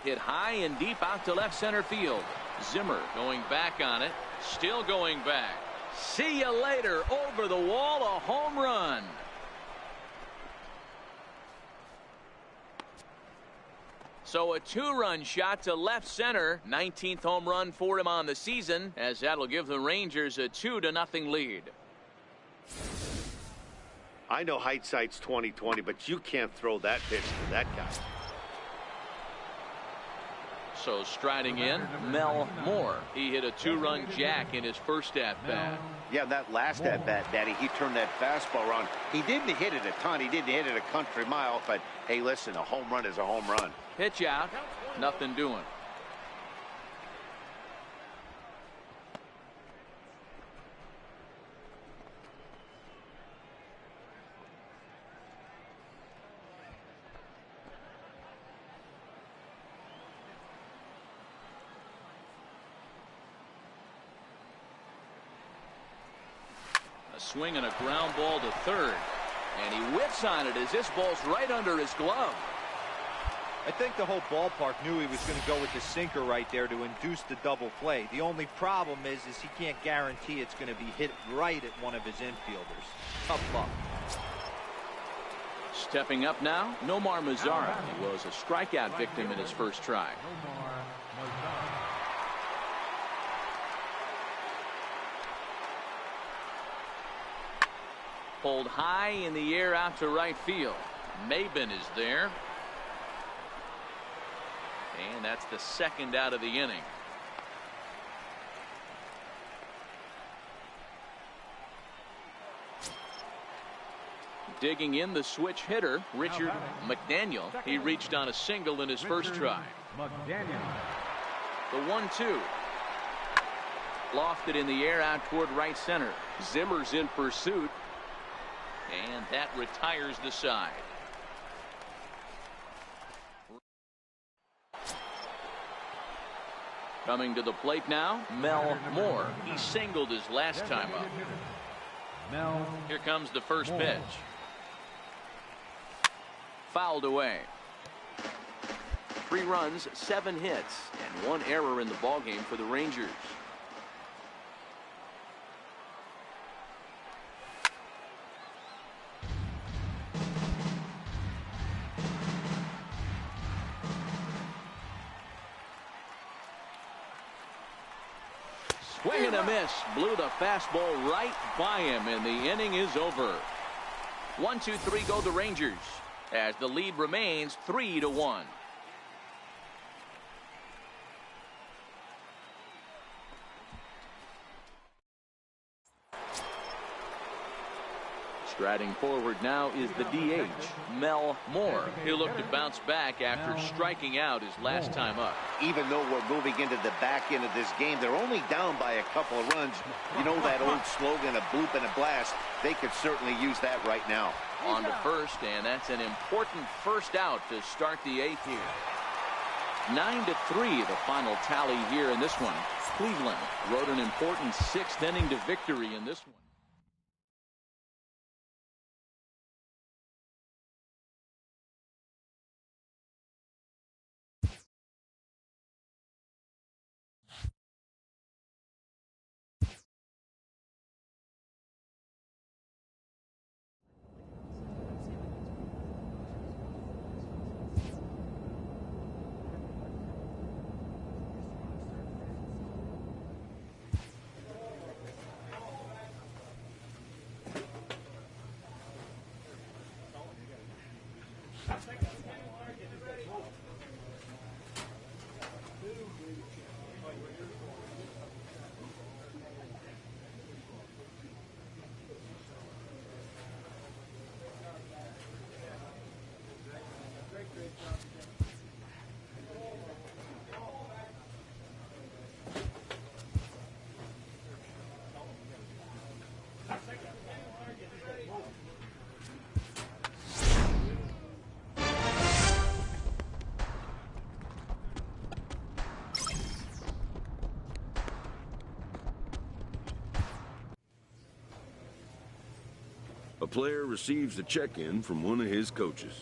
Hit high and deep out to left center field. Zimmer going back on it. Still going back. See you later. Over the wall, a home run. So a 2-run shot to left center. 19th home run for him on the season, as that'll give the Rangers a 2-0 lead. I know hindsight's 20/20, but you can't throw that pitch to that guy. So striding in, Mel Moore. He hit a 2-run jack in his first at-bat. Yeah, that last at-bat, Daddy, he turned that fastball around. He didn't hit it a ton. He didn't hit it a country mile, but hey, listen, a home run is a home run. Pitch out, nothing doing. A swing and a ground ball to third. And he whips on it as this ball's right under his glove. I think the whole ballpark knew he was going to go with the sinker right there to induce the double play. The only problem is he can't guarantee it's going to be hit right at one of his infielders. Tough luck. Stepping up now, Nomar Mazara. He was a strikeout victim in his first try. Pulled high in the air out to right field. Maben is there. And that's the second out of the inning. Digging in the switch hitter, Richard McDaniel. He reached on a single in his first try. The 1-2. Lofted in the air out toward right center. Zimmer's in pursuit. And that retires the side. Coming to the plate now, Mel Moore. He singled his last time up. Here comes the first pitch. Fouled away. 3 runs, 7 hits, and 1 error in the ballgame for the Rangers. Swing and a miss. Blew the fastball right by him, and the inning is over. 1-2-3 go the Rangers, as the lead remains 3-1. Striding forward now is the DH, Mel Moore. He'll look to bounce back after striking out his last time up. Even though we're moving into the back end of this game, they're only down by a couple of runs. You know that old slogan, a bloop and a blast? They could certainly use that right now. On to first, and that's an important first out to start the 8th here. 9-3 the final tally here in this one. Cleveland rode an important 6th inning to victory in this one. A player receives a check-in from one of his coaches.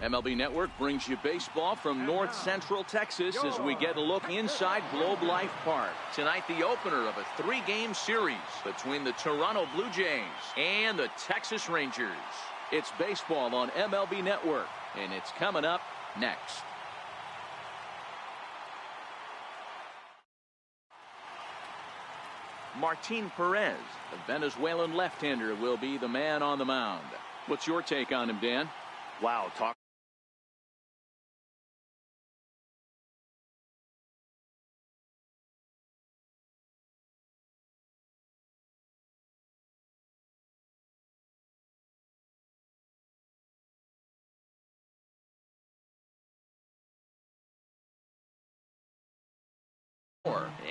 MLB Network brings you baseball from North Central Texas as we get a look inside Globe Life Park. Tonight, the opener of a 3-game series between the Toronto Blue Jays and the Texas Rangers. It's baseball on MLB Network, and it's coming up next. Martin Perez, the Venezuelan left-hander, will be the man on the mound. What's your take on him, Dan? Wow, talk.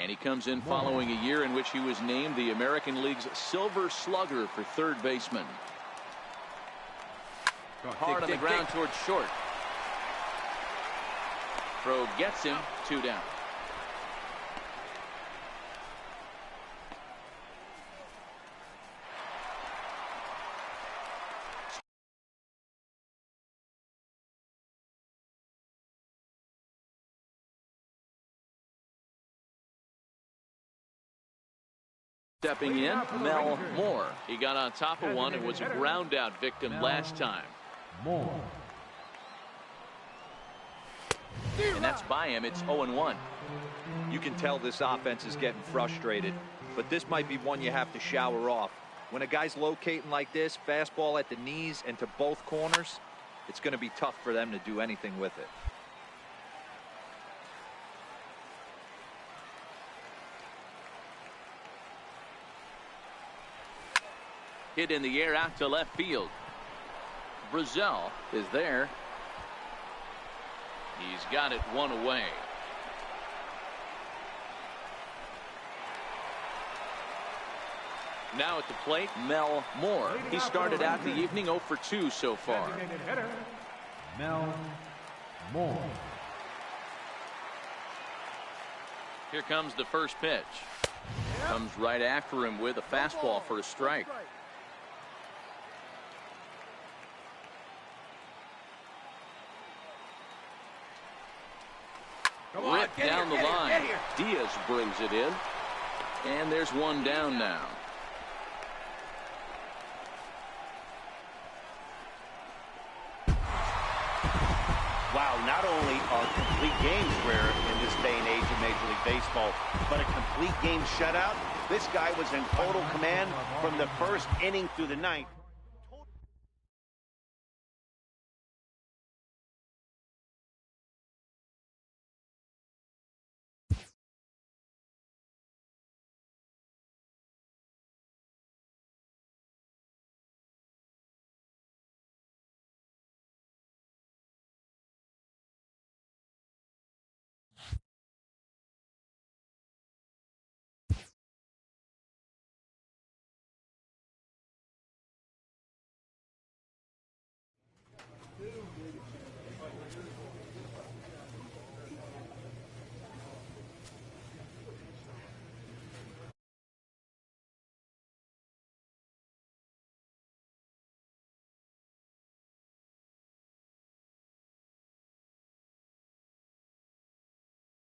And he comes in following a year in which he was named the American League's Silver Slugger for third baseman. Hard on the ground towards short. Throw gets him, 2 down. Stepping in, Mel Moore. He got on top of one and was a ground out victim last time. Moore. And that's by him. It's 0-1. You can tell this offense is getting frustrated, but this might be one you have to shower off. When a guy's locating like this, fastball at the knees and to both corners, it's going to be tough for them to do anything with it. Hit in the air out to left field. Brazil is there. He's got it 1 away. Now at the plate, Mel Moore. He started out the evening 0 for 2 so far. Mel Moore. Here comes the first pitch. Comes right after him with a fastball for a strike. Ripped down the line. Diaz brings it in. And there's 1 down now. Wow, not only are complete games rare in this day and age of Major League Baseball, but a complete game shutout. This guy was in total command from the first inning through the ninth.